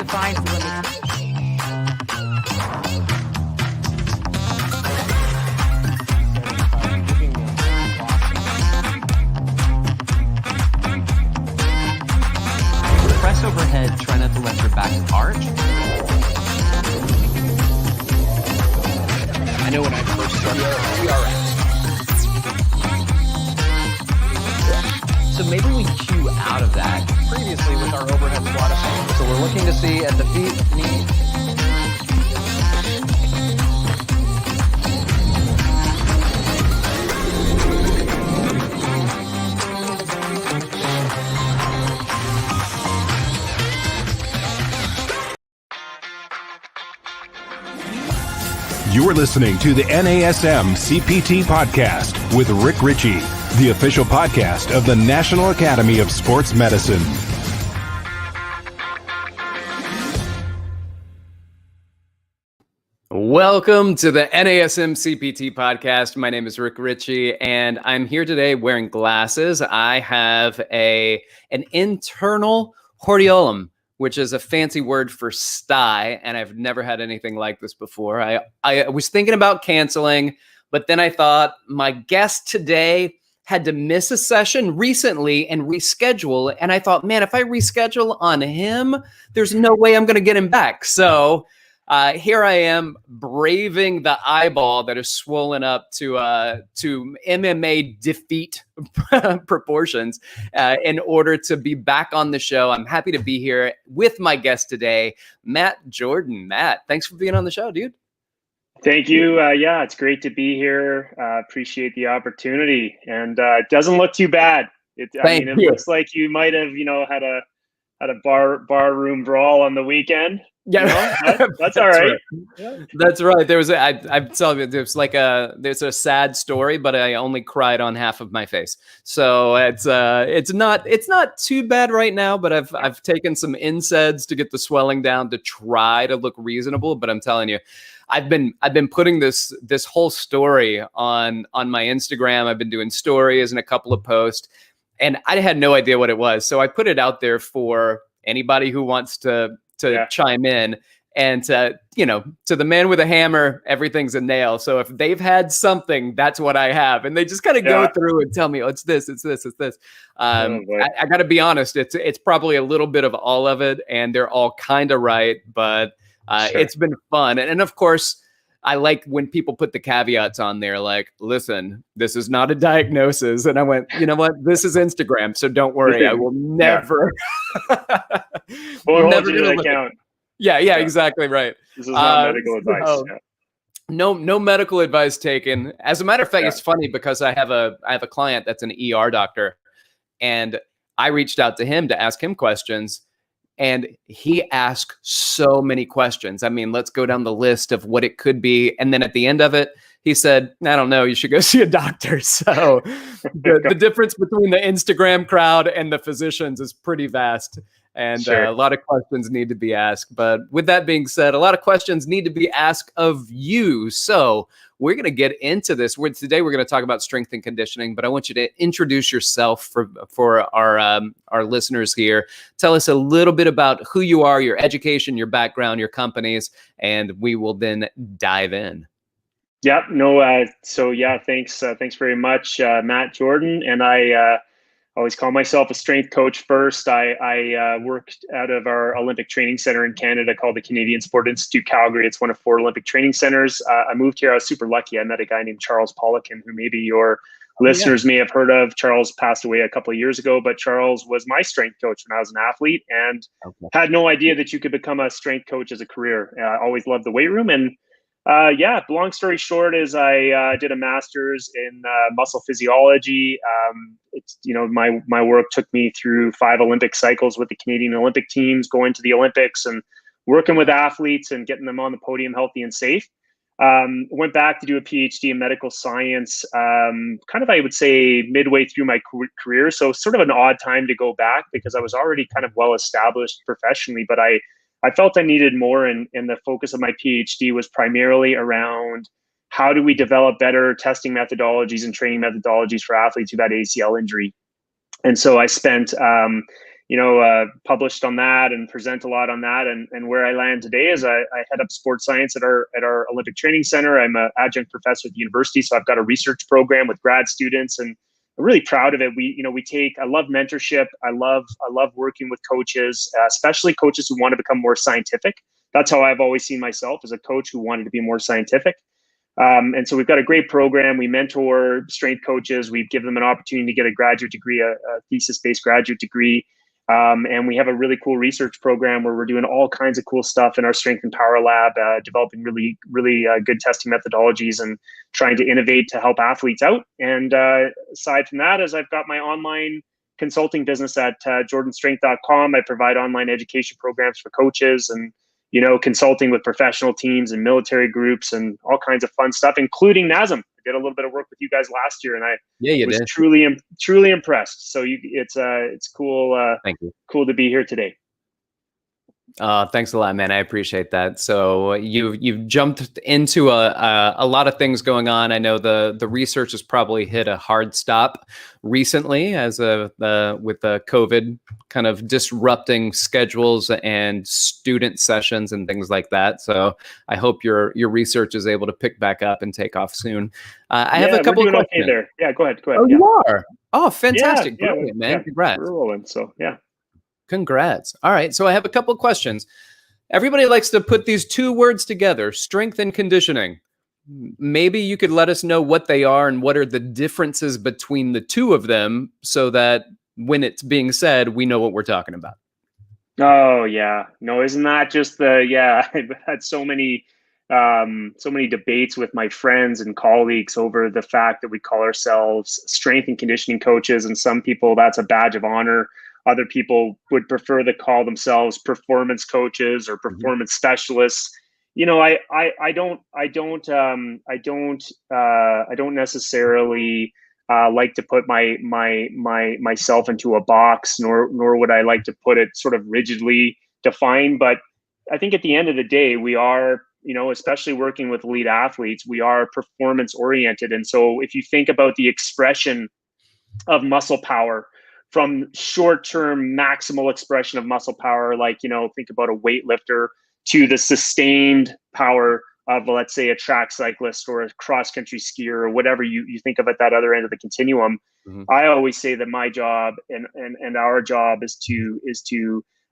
defines the limits. Press overhead, try not to let your back arch. I know when I first started TRX. So maybe we cue out of that previously with our overhead squat assault. So we're looking to see at the feet, knees. You're listening to the NASM CPT podcast with Rick Richey, the official podcast of the National Academy of Sports Medicine. Welcome to the NASM CPT podcast. My name is Rick Richey, and I'm here today wearing glasses. I have an internal hordeolum, which is a fancy word for sty, and I've never had anything like this before. I was thinking about canceling, but then I thought my guest today had to miss a session recently and reschedule, and I thought, man, if I reschedule on him, there's no way I'm going to get him back. So here I am braving the eyeball that is swollen up to MMA defeat proportions in order to be back on the show. I'm happy to be here with my guest today, Matt Jordan. Matt, thanks for being on the show, dude. Thank you. Yeah, it's great to be here. Appreciate the opportunity, and it doesn't look too bad. It looks like you might have, had a bar room brawl on the weekend. Yeah, that's all right. Yeah. That's right. I'm telling you, there's a sad story, but I only cried on half of my face. So it's not too bad right now, but I've taken some NSAIDs to get the swelling down to try to look reasonable. But I'm telling you, I've been putting this whole story on my Instagram. I've been doing stories and a couple of posts, and I had no idea what it was. So I put it out there for anybody who wants to chime in, and to the man with a hammer, everything's a nail. So if they've had something, that's what I have. And they just kind of go through and tell me, oh, it's this. I got to be honest. It's probably a little bit of all of it, and they're all kind of right, but It's been fun. And of course, I like when people put the caveats on there, like, listen, this is not a diagnosis. And I went, you know what? This is Instagram. So don't worry. I will never. We'll hold you to account. Yeah, exactly right. This is not medical advice. No medical advice taken. As a matter of fact, it's funny because I have a client that's an ER doctor, and I reached out to him to ask him questions. And he asked so many questions. I mean, let's go down the list of what it could be. And then at the end of it, he said, I don't know, you should go see a doctor. So the difference between the Instagram crowd and the physicians is pretty vast. And a lot of questions need to be asked. But with that being said, a lot of questions need to be asked of you. So we're going to get into this. Today we're going to talk about strength and conditioning, but I want you to introduce yourself for our listeners here. Tell us a little bit about who you are, your education, your background, your companies, and we will then dive in. Yeah, thanks very much, Matt Jordan. And I always call myself a strength coach first. I worked out of our Olympic training center in Canada called the Canadian Sport Institute, Calgary. It's one of 4 Olympic training centers. I moved here. I was super lucky. I met a guy named Charles Poliquin, who maybe your listeners may have heard of. Charles passed away a couple of years ago, but Charles was my strength coach when I was an athlete, and had no idea that you could become a strength coach as a career. I always loved the weight room. And long story short is I did a master's in muscle physiology. My work took me through 5 Olympic cycles with the Canadian Olympic teams, going to the Olympics and working with athletes and getting them on the podium healthy and safe. Went back to do a PhD in medical science, I would say midway through my career. So sort of an odd time to go back because I was already kind of well established professionally, but I felt I needed more, and the focus of my PhD was primarily around how do we develop better testing methodologies and training methodologies for athletes who've had ACL injury. And so I spent, published on that and present a lot on that. And where I land today is I head up sports science at our Olympic Training Center. I'm an adjunct professor at the university, so I've got a research program with grad students, and I'm really proud of it. I love mentorship. I love working with coaches, especially coaches who want to become more scientific. That's how I've always seen myself, as a coach who wanted to be more scientific. And so we've got a great program. We mentor strength coaches. We give them an opportunity to get a graduate degree, a thesis-based graduate degree. And we have a really cool research program where we're doing all kinds of cool stuff in our strength and power lab, developing really, really good testing methodologies and trying to innovate to help athletes out. And aside from that, as I've got my online consulting business at jordanstrength.com, I provide online education programs for coaches and consulting with professional teams and military groups and all kinds of fun stuff, including NASM. I did a little bit of work with you guys last year, and I was truly impressed. So it's cool. Thank you. Cool to be here today. Thanks a lot, man. I appreciate that. So you've jumped into a lot of things going on. I know the research has probably hit a hard stop recently with the COVID kind of disrupting schedules and student sessions and things like that. So I hope your research is able to pick back up and take off soon. I have a couple of questions. Okay there. Yeah, go ahead. Oh, yeah. You are? Oh, fantastic. Yeah, brilliant, man. Yeah, congrats. we're rolling. So yeah. Congrats. All right. So I have a couple of questions. Everybody likes to put these two words together, strength and conditioning. Maybe you could let us know what they are and what are the differences between the two of them, so that when it's being said, we know what we're talking about. Oh yeah. No, isn't that just I've had so many debates with my friends and colleagues over the fact that we call ourselves strength and conditioning coaches. And some people, that's a badge of honor. Other people would prefer to call themselves performance coaches or performance specialists. I don't necessarily like to put myself into a box, nor would I like to put it sort of rigidly defined. But I think at the end of the day, we are, especially working with elite athletes, we are performance oriented. And so if you think about the expression of muscle power, from short-term maximal expression of muscle power, like, think about a weightlifter, to the sustained power of, let's say, a track cyclist or a cross-country skier, or whatever you think of at that other end of the continuum. Mm-hmm. I always say that my job and our job is to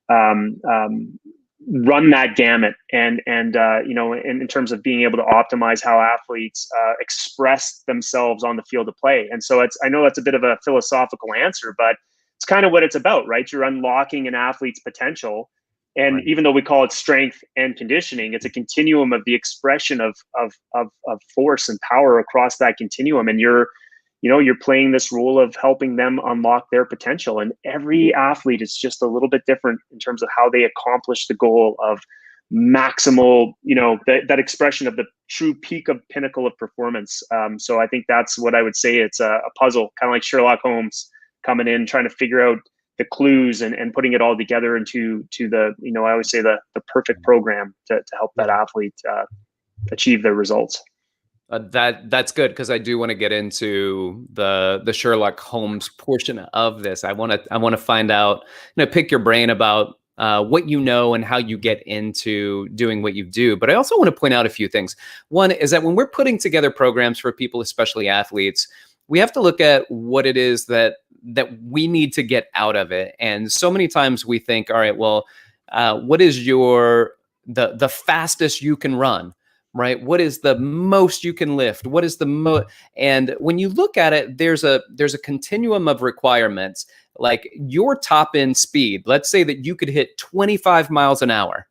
run that gamut, and in terms of being able to optimize how athletes express themselves on the field of play. And so I know that's a bit of a philosophical answer, but it's kind of what it's about, right? You're unlocking an athlete's potential. And right. Even though we call it strength and conditioning, it's a continuum of the expression of force and power across that continuum. And you're playing this role of helping them unlock their potential. And every athlete is just a little bit different in terms of how they accomplish the goal of maximal, that expression of the true peak of pinnacle of performance. So I think that's what I would say. It's a puzzle, kind of like Sherlock Holmes coming in, trying to figure out the clues and putting it all together into the, I always say the perfect program to help that athlete achieve their results. That's good, because I do want to get into the Sherlock Holmes portion of this. I want to find out, pick your brain about what you know and how you get into doing what you do. But I also want to point out a few things. One is that when we're putting together programs for people, especially athletes, we have to look at what it is that we need to get out of it. And so many times we think, all right, well, what is the fastest you can run? Right? What is the most you can lift? What is the most? And when you look at it, there's a continuum of requirements. Like your top end speed, let's say that you could hit 25 miles an hour.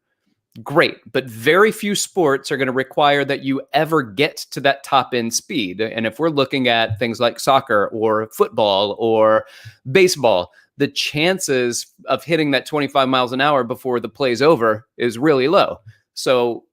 Great, but very few sports are going to require that you ever get to that top end speed. And if we're looking at things like soccer or football or baseball, the chances of hitting that 25 miles an hour before the play's over is really low. So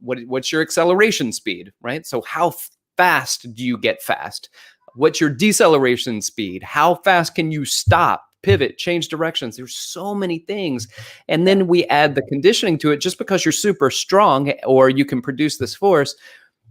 what's your acceleration speed, right? So how fast do you get fast? What's your deceleration speed? How fast can you stop, pivot, change directions? There's so many things. And then we add the conditioning to it. Just because you're super strong or you can produce this force,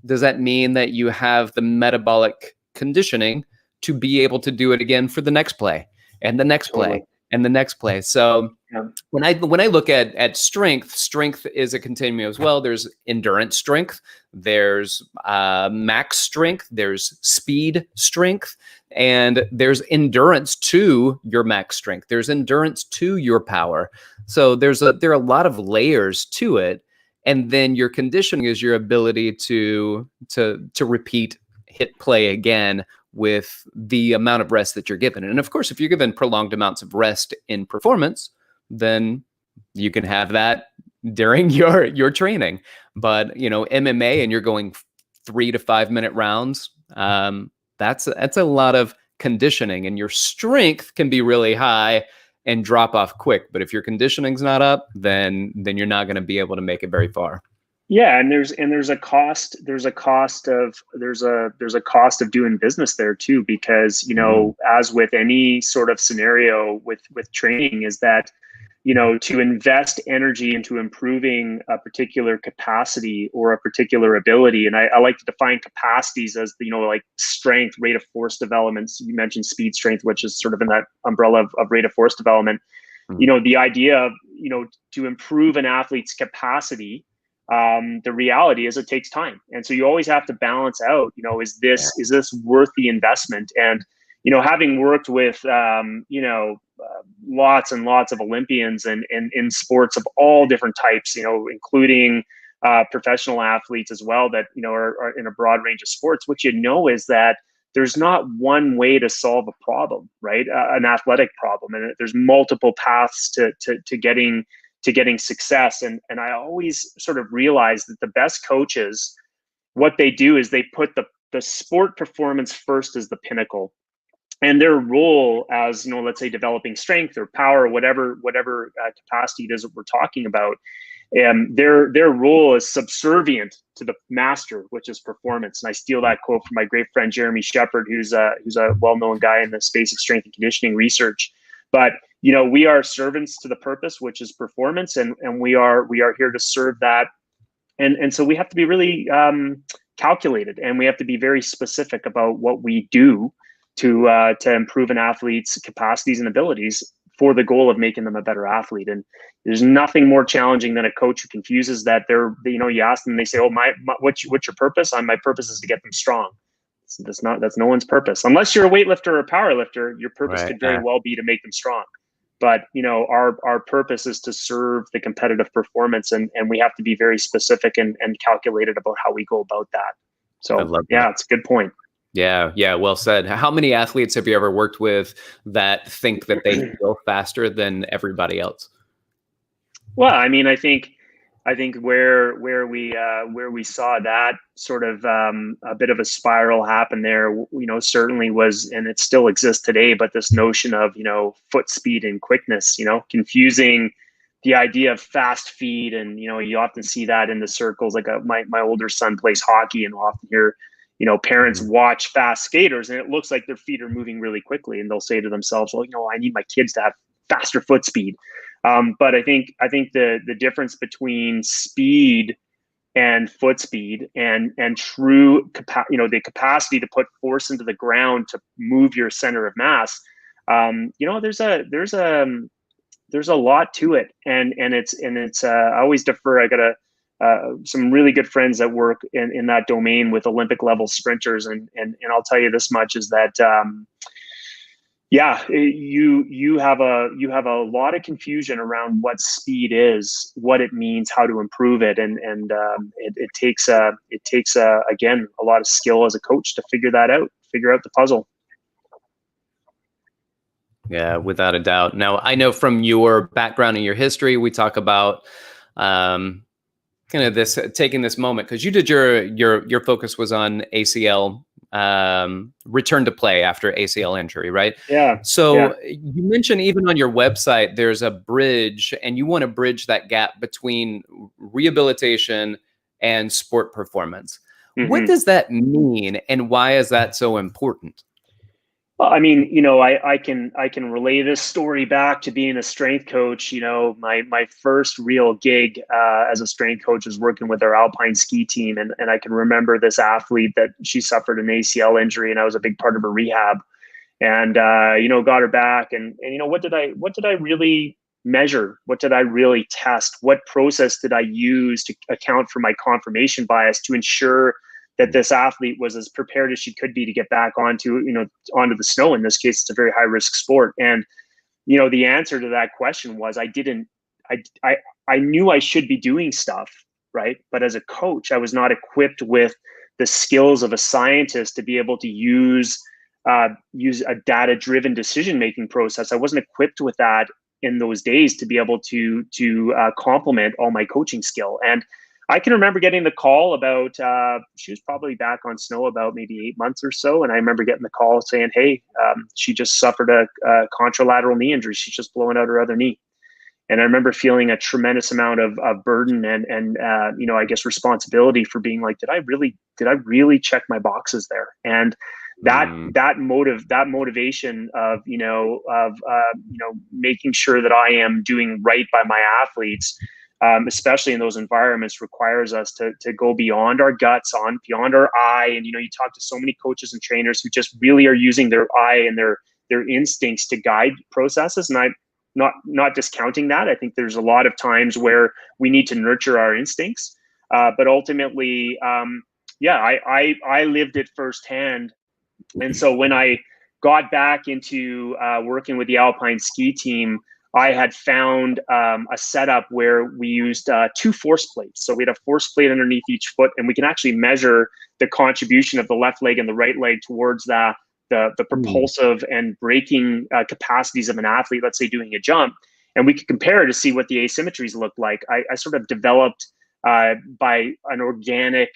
does that mean that you have the metabolic conditioning to be able to do it again for the next play and the next play and the next play. So Yeah. when I look at strength is a continuum as well. There's endurance strength, there's max strength, there's speed strength, and there's endurance to your max strength. There's endurance to your power. So there are a lot of layers to it. And then your conditioning is your ability to repeat, hit play again with the amount of rest that you're given. And of course, if you're given prolonged amounts of rest in performance, then you can have that during your training. But MMA, and you're going 3 to 5 minute rounds, that's a lot of conditioning, and your strength can be really high and drop off quick. But if your conditioning's not up, then you're not going to be able to make it very far. Yeah, and there's a cost of doing business there too, because as with any sort of scenario with training, is that to invest energy into improving a particular capacity or a particular ability. And I like to define capacities as like strength, rate of force developments. You mentioned speed strength, which is sort of in that umbrella of rate of force development. The idea of to improve an athlete's capacity, the reality is it takes time. And so you always have to balance out, is this worth the investment? And having worked with lots and lots of Olympians and in sports of all different types, including professional athletes as well, that are in a broad range of sports, what is that there's not one way to solve a problem, right? An athletic problem, and there's multiple paths to getting success. And I always sort of realize that the best coaches, what they do is they put the sport performance first as the pinnacle. And their role as, let's say developing strength or power, whatever capacity it is that we're talking about, their role is subservient to the master, which is performance. And I steal that quote from my great friend Jeremy Shepard, who's a well-known guy in the space of strength and conditioning research. But we are servants to the purpose, which is performance, and we are here to serve that. And so we have to be really calculated, and we have to be very specific about what we do to improve an athlete's capacities and abilities for the goal of making them a better athlete. And there's nothing more challenging than a coach who confuses that. You ask them, they say, "Oh, what's your purpose?" My purpose is to get them strong. That's no one's purpose. Unless you're a weightlifter or a power lifter, your purpose could very well be to make them strong. But our purpose is to serve the competitive performance, and we have to be very specific and calculated about how we go about that. So it's a good point. Yeah, well said. How many athletes have you ever worked with that think that they feel faster than everybody else? Well, I mean, I think where we saw that sort of a bit of a spiral happen there, certainly was, and it still exists today, but this notion of foot speed and quickness, confusing the idea of fast feet, and you often see that in the circles. Like my older son plays hockey, and we'll often hear parents watch fast skaters, and it looks like their feet are moving really quickly, and they'll say to themselves, well, I need my kids to have faster foot speed. But I think the difference between speed and foot speed and true the capacity to put force into the ground to move your center of mass, there's a lot to it, and it's I always defer. I got some really good friends that work in that domain with Olympic level sprinters, and I'll tell you this much, is that you have a lot of confusion around what speed is, what it means, how to improve it, and it takes again a lot of skill as a coach to figure out the puzzle. Yeah, without a doubt. Now, I know from your background and your history, we talk about kind of this taking this moment, because you did your focus was on ACL, return to play after ACL injury, right? Yeah. So you mentioned even on your website, there's a bridge, and you want to bridge that gap between rehabilitation and sport performance. Mm-hmm. What does that mean, and why is that so important? Well, I mean, I can relay this story back to being a strength coach. My first real gig as a strength coach was working with our alpine ski team, and I can remember this athlete that she suffered an ACL injury, and I was a big part of her rehab. and got her back. And what did I really measure? What did I really test? What process did I use to account for my confirmation bias to ensure that this athlete was as prepared as she could be to get back onto the snow? In this case, it's a very high risk sport. And the answer to that question was I knew I should be doing stuff, right? But as a coach, I was not equipped with the skills of a scientist to be able to use a data-driven decision-making process. I wasn't equipped with that in those days to be able to complement all my coaching skill. And I can remember getting the call about, she was probably back on snow about maybe 8 months or so. And I remember getting the call saying, hey, she just suffered a contralateral knee injury. She's just blowing out her other knee. And I remember feeling a tremendous amount of burden and I guess responsibility for being like, did I really check my boxes there? And that motivation of making sure that I am doing right by my athletes, especially in those environments, requires us to go beyond our guts, beyond our eye. And you talk to so many coaches and trainers who just really are using their eye and their instincts to guide processes. And I'm not discounting that. I think there's a lot of times where we need to nurture our instincts, but ultimately, I lived it firsthand. And so when I got back into working with the Alpine ski team, I had found a setup where we used 2 force plates. So we had a force plate underneath each foot, and we can actually measure the contribution of the left leg and the right leg towards the propulsive and braking capacities of an athlete, let's say doing a jump. And we could compare to see what the asymmetries look like. I sort of developed by an organic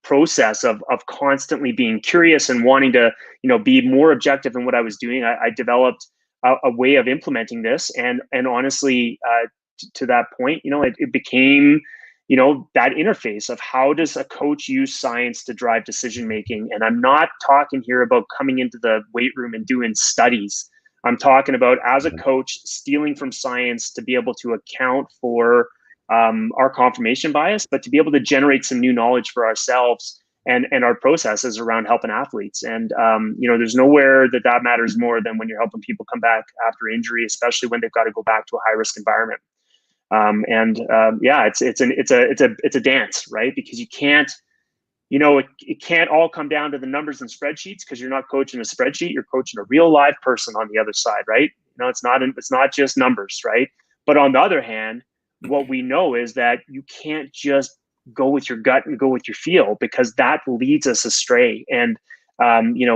process of constantly being curious and wanting to be more objective in what I was doing. I developed a way of implementing this, and honestly, to that point, it became that interface of how does a coach use science to drive decision making. And I'm not talking here about coming into the weight room and doing studies. I'm talking about, as a coach, stealing from science to be able to account for our confirmation bias, but to be able to generate some new knowledge for ourselves and our processes around helping athletes. And there's nowhere that matters more than when you're helping people come back after injury, especially when they've got to go back to a high risk environment. It's a dance, right? Because you can't, it can't all come down to the numbers and spreadsheets, because you're not coaching a spreadsheet, you're coaching a real live person on the other side, right? It's not just numbers, right? But on the other hand, what we know is that you can't just go with your gut and go with your feel, because that leads us astray. And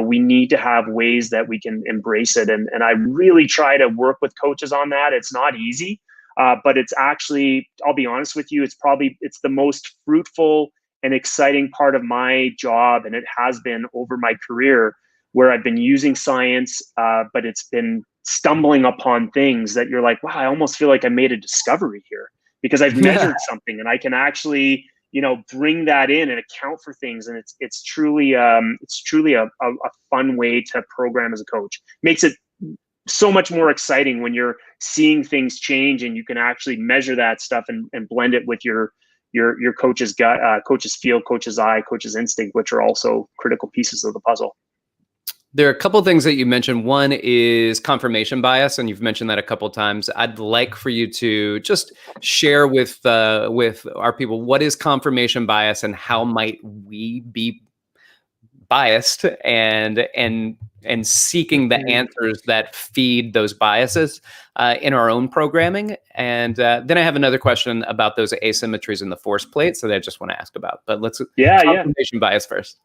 we need to have ways that we can embrace it. And I really try to work with coaches on that. It's not easy. But it's actually, I'll be honest with you, it's the most fruitful and exciting part of my job. And it has been over my career, where I've been using science, but it's been stumbling upon things that you're like, wow, I almost feel like I made a discovery here, because I've measured something and I can actually, bring that in and account for things. And it's truly a fun way to program as a coach. Makes it so much more exciting when you're seeing things change and you can actually measure that stuff and blend it with your coach's gut, coach's feel, coach's eye, coach's instinct, which are also critical pieces of the puzzle. There are a couple of things that you mentioned. One is confirmation bias, and you've mentioned that a couple of times. I'd like for you to just share with our people, what is confirmation bias and how might we be biased and seeking the answers that feed those biases in our own programming. And then I have another question about those asymmetries in the force plate, so that I just want to ask about. But let's confirmation bias first.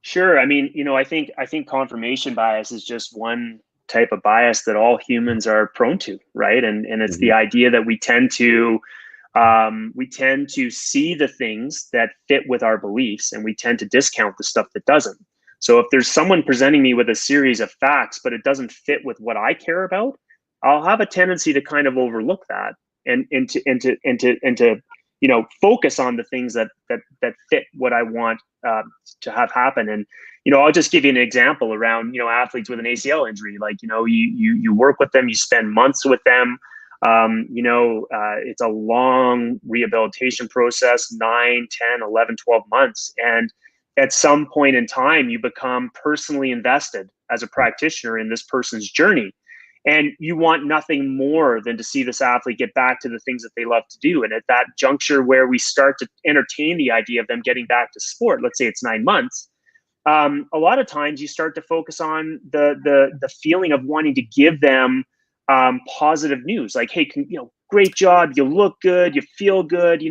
Sure. I mean, I think confirmation bias is just one type of bias that all humans are prone to, right? And it's the idea that we tend to see the things that fit with our beliefs, and we tend to discount the stuff that doesn't. So if there's someone presenting me with a series of facts, but it doesn't fit with what I care about, I'll have a tendency to kind of overlook that and to focus on the things that fit what I want to have happen. And I'll just give you an example around athletes with an ACL injury. Like you work with them, you spend months with them. It's a long rehabilitation process, 9, 10, 11, 12 months. And at some point in time, you become personally invested as a practitioner in this person's journey. And you want nothing more than to see this athlete get back to the things that they love to do. And at that juncture where we start to entertain the idea of them getting back to sport, let's say it's 9 months, a lot of times you start to focus on the feeling of wanting to give them positive news, like, hey, great job, you look good, you feel good,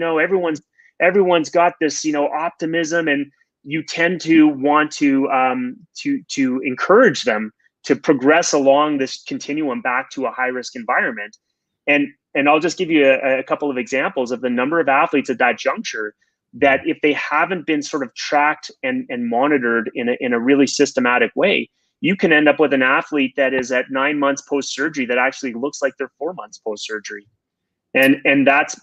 everyone's got this optimism, and you tend to want to encourage them to progress along this continuum back to a high risk environment. And I'll just give you a couple of examples of the number of athletes at that juncture that, if they haven't been sort of tracked and monitored in a really systematic way, you can end up with an athlete that is at 9 months post surgery that actually looks like they're 4 months post surgery, and that's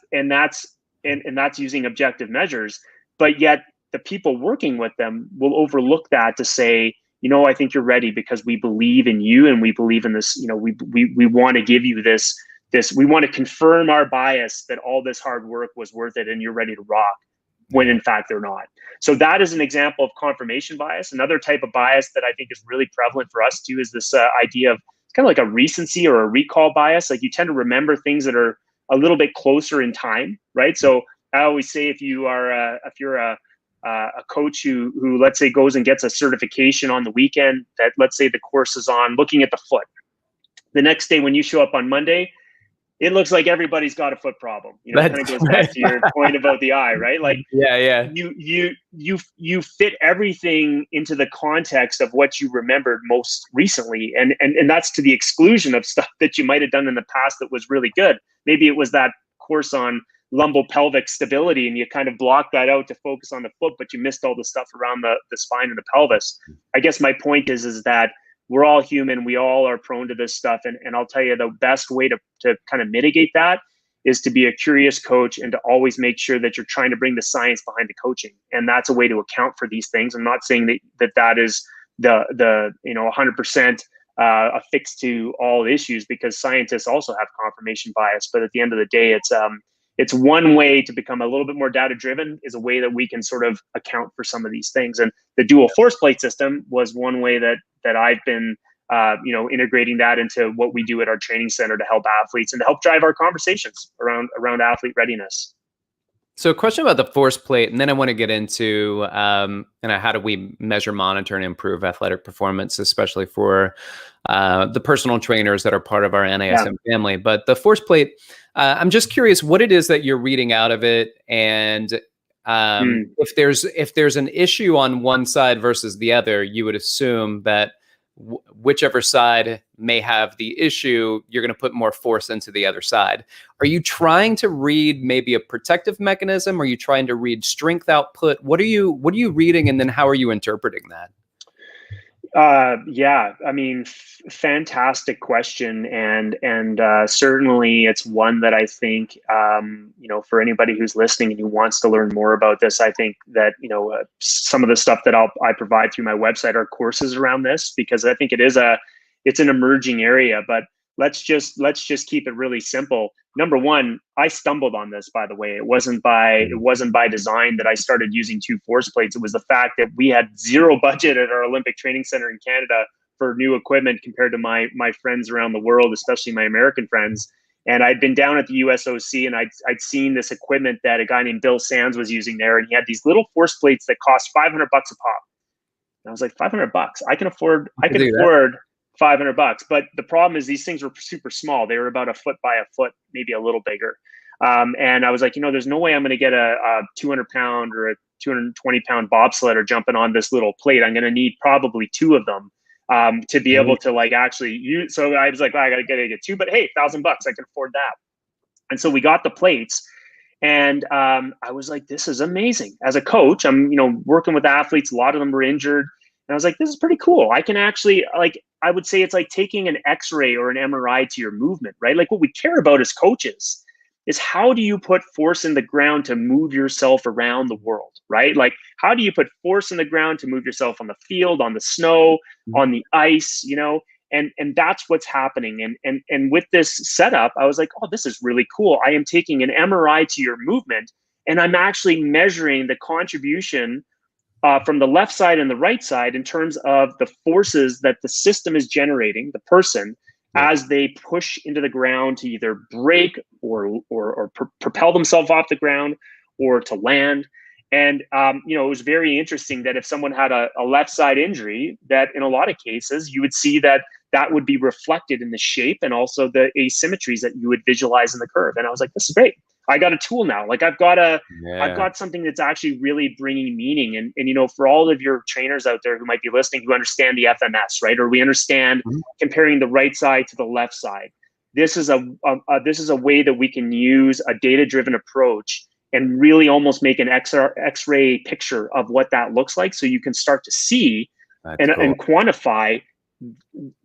using objective measures. But yet the people working with them will overlook that to say, I think you're ready because we believe in you and we believe in this. We want to give you this. We want to confirm our bias that all this hard work was worth it and you're ready to rock, when in fact they're not. So that is an example of confirmation bias. Another type of bias that I think is really prevalent for us too is this idea of kind of like a recency or a recall bias. Like, you tend to remember things that are a little bit closer in time, right? So I always say, if you're a coach who let's say goes and gets a certification on the weekend, that let's say the course is on looking at the foot. The next day when you show up on Monday, it looks like everybody's got a foot problem. It kind of goes back to your point about the eye, right? Like, you fit everything into the context of what you remembered most recently, and that's to the exclusion of stuff that you might have done in the past that was really good. Maybe it was that course on lumbopelvic stability, and you kind of blocked that out to focus on the foot, but you missed all the stuff around the spine and the pelvis. I guess my point is that we're all human. We all are prone to this stuff. And I'll tell you, the best way to kind of mitigate that is to be a curious coach and to always make sure that you're trying to bring the science behind the coaching. And that's a way to account for these things. I'm not saying that is the 100% affixed to all issues, because scientists also have confirmation bias. But at the end of the day, it's one way to become a little bit more data driven, is a way that we can sort of account for some of these things. And the dual force plate system was one way that I've been, integrating that into what we do at our training center to help athletes and to help drive our conversations around athlete readiness. So a question about the force plate, and then I want to get into how do we measure, monitor, and improve athletic performance, especially for the personal trainers that are part of our NASM family. But the force plate, I'm just curious what it is that you're reading out of it, and if there's an issue on one side versus the other, you would assume that whichever side may have the issue, you're going to put more force into the other side. Are you trying to read maybe a protective mechanism? Are you trying to read strength output? What are you reading, and then how are you interpreting that? Fantastic question. And certainly it's one that I think, for anybody who's listening and who wants to learn more about this, I think that, some of the stuff that I provide through my website are courses around this, because I think it's an emerging area. But let's just keep it really simple. Number one, I stumbled on this, by the way. It wasn't by design that I started using 2 force plates. It was the fact that we had zero budget at our Olympic Training Center in Canada for new equipment compared to my friends around the world, especially my American friends. And I'd been down at the USOC, and I'd seen this equipment that a guy named Bill Sands was using there, and he had these little force plates that cost $500 a pop. And I was like, $500? I can afford $500. But the problem is these things were super small. They were about a foot by a foot, maybe a little bigger. And I was like, there's no way I'm going to get a 200-pound or a 220-pound bobsledder jumping on this little plate. I'm going to need probably 2 of them to be able to actually use. So I was like, I got to get 2, but hey, $1,000, I can afford that. And so we got the plates, and I was like, this is amazing. As a coach, I'm working with athletes. A lot of them were injured. And I was like, this is pretty cool. I can actually, I would say it's like taking an X-ray or an MRI to your movement, right? Like, what we care about as coaches is how do you put force in the ground to move yourself around the world, right? Like, how do you put force in the ground to move yourself on the field, on the snow, on the ice, and that's what's happening. And with this setup, I was like, oh, this is really cool. I am taking an MRI to your movement, and I'm actually measuring the contribution from the left side and the right side in terms of the forces that the system is generating, the person, as they push into the ground to either break or propel themselves off the ground or to land. And, it was very interesting that if someone had a left side injury, that in a lot of cases, you would see that would be reflected in the shape and also the asymmetries that you would visualize in the curve. And I was like, this is great. I got a tool now. Like I've got something that's actually really bringing meaning. And for all of your trainers out there who might be listening, who understand the FMS, right? Or we understand comparing the right side to the left side. This is a way that we can use a data-driven approach and really almost make an X-ray picture of what that looks like, so you can start to see and quantify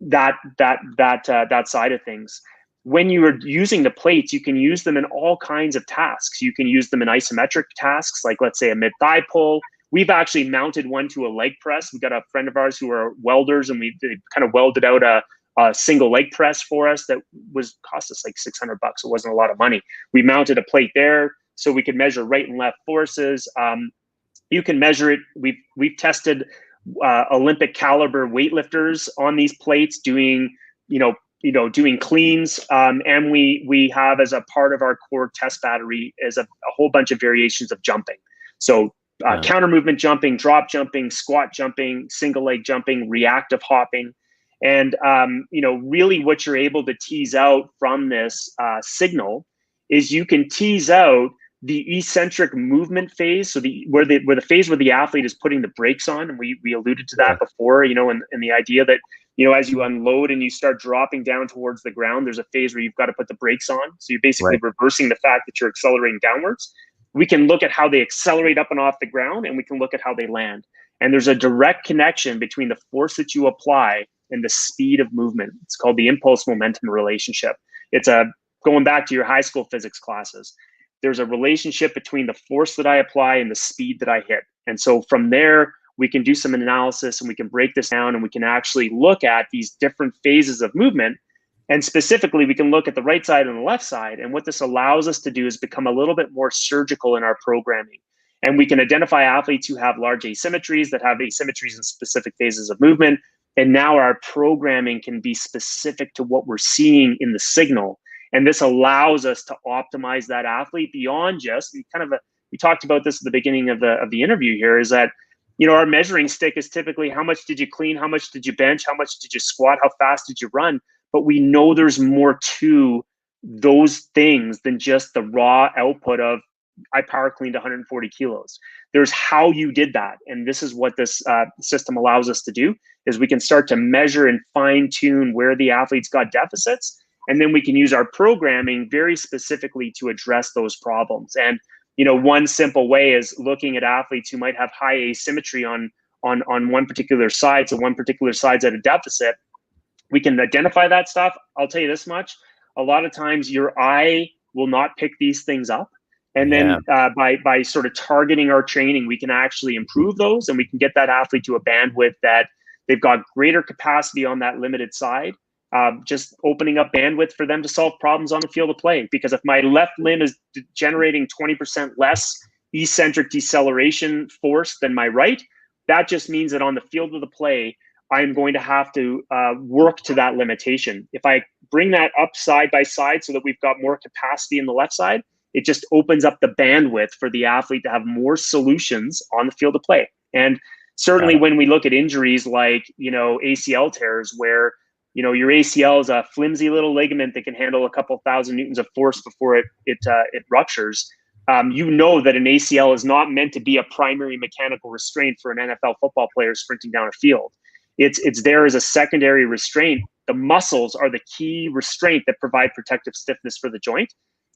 that side of things. When you are using the plates, you can use them in all kinds of tasks. You can use them in isometric tasks, like let's say a mid-thigh pull. We've actually mounted one to a leg press. We've got a friend of ours who are welders, and they kind of welded out a single leg press for us that cost us like $600. It wasn't a lot of money. We mounted a plate there so we could measure right and left forces. You can measure it. We've tested Olympic caliber weightlifters on these plates doing cleans, and we have, as a part of our core test battery, is a whole bunch of variations of jumping. So counter movement jumping, drop jumping, squat jumping, single leg jumping, reactive hopping. And really what you're able to tease out from this signal is you can tease out the eccentric movement phase, so where the phase where the athlete is putting the brakes on, and we alluded to that before, in the idea that as you unload and you start dropping down towards the ground, there's a phase where you've got to put the brakes on. So you're basically reversing the fact that you're accelerating downwards. We can look at how they accelerate up and off the ground, and we can look at how they land. And there's a direct connection between the force that you apply and the speed of movement. It's called the impulse momentum relationship. It's going back to your high school physics classes. There's a relationship between the force that I apply and the speed that I hit. And so from there, we can do some analysis, and we can break this down, and we can actually look at these different phases of movement. And specifically, we can look at the right side and the left side. And what this allows us to do is become a little bit more surgical in our programming. And we can identify athletes who have large asymmetries, that have asymmetries in specific phases of movement. And now our programming can be specific to what we're seeing in the signal. And this allows us to optimize that athlete beyond just, we talked about this at the beginning of the interview here, is that, our measuring stick is typically how much did you clean, how much did you bench, how much did you squat, how fast did you run? But we know there's more to those things than just the raw output of I power cleaned 140 kilos. There's how you did that. And this is what this system allows us to do, is we can start to measure and fine tune where the athletes got deficits. And then we can use our programming very specifically to address those problems. And, one simple way is looking at athletes who might have high asymmetry on one particular side. So one particular side's at a deficit. We can identify that stuff. I'll tell you this much. A lot of times your eye will not pick these things up. And then by sort of targeting our training, we can actually improve those, and we can get that athlete to a bandwidth that they've got greater capacity on that limited side. Just opening up bandwidth for them to solve problems on the field of play. Because if my left limb is generating 20% less eccentric deceleration force than my right, that just means that on the field of the play, I'm going to have to work to that limitation. If I bring that up side by side so that we've got more capacity in the left side, it just opens up the bandwidth for the athlete to have more solutions on the field of play. And certainly when we look at injuries like, ACL tears, where your ACL is a flimsy little ligament that can handle a couple thousand newtons of force before it ruptures. That an ACL is not meant to be a primary mechanical restraint for an NFL football player sprinting down a field. It's there as a secondary restraint. The muscles are the key restraint that provide protective stiffness for the joint.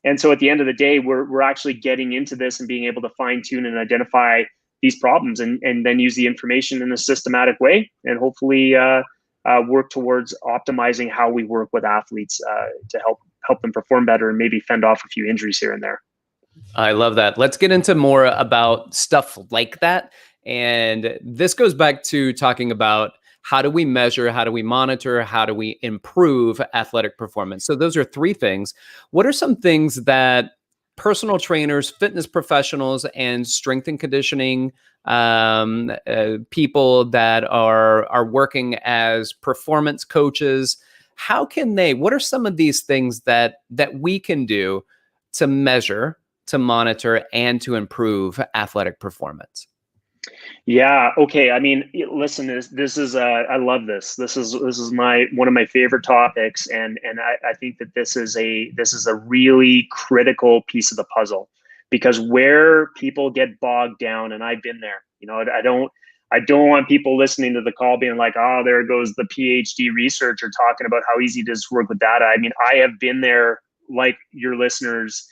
And so at the end of the day, we're actually getting into this and being able to fine tune and identify these problems, and then use the information in a systematic way, and hopefully work towards optimizing how we work with athletes to help them perform better and maybe fend off a few injuries here and there. I love that. Let's get into more about stuff like that. And this goes back to talking about how do we measure, how do we monitor, how do we improve athletic performance? So those are three things. What are some things that personal trainers, fitness professionals, and strength and conditioning people that are working as performance coaches. What are some of these things that we can do to measure, to monitor, and to improve athletic performance? Yeah. Okay. I mean, listen, this is I love this. This is one of my favorite topics, and I think that this is a really critical piece of the puzzle, because where people get bogged down, and I've been there. I don't want people listening to the call being like, oh, there goes the PhD researcher talking about how easy it is to work with data. I mean, I have been there, like your listeners,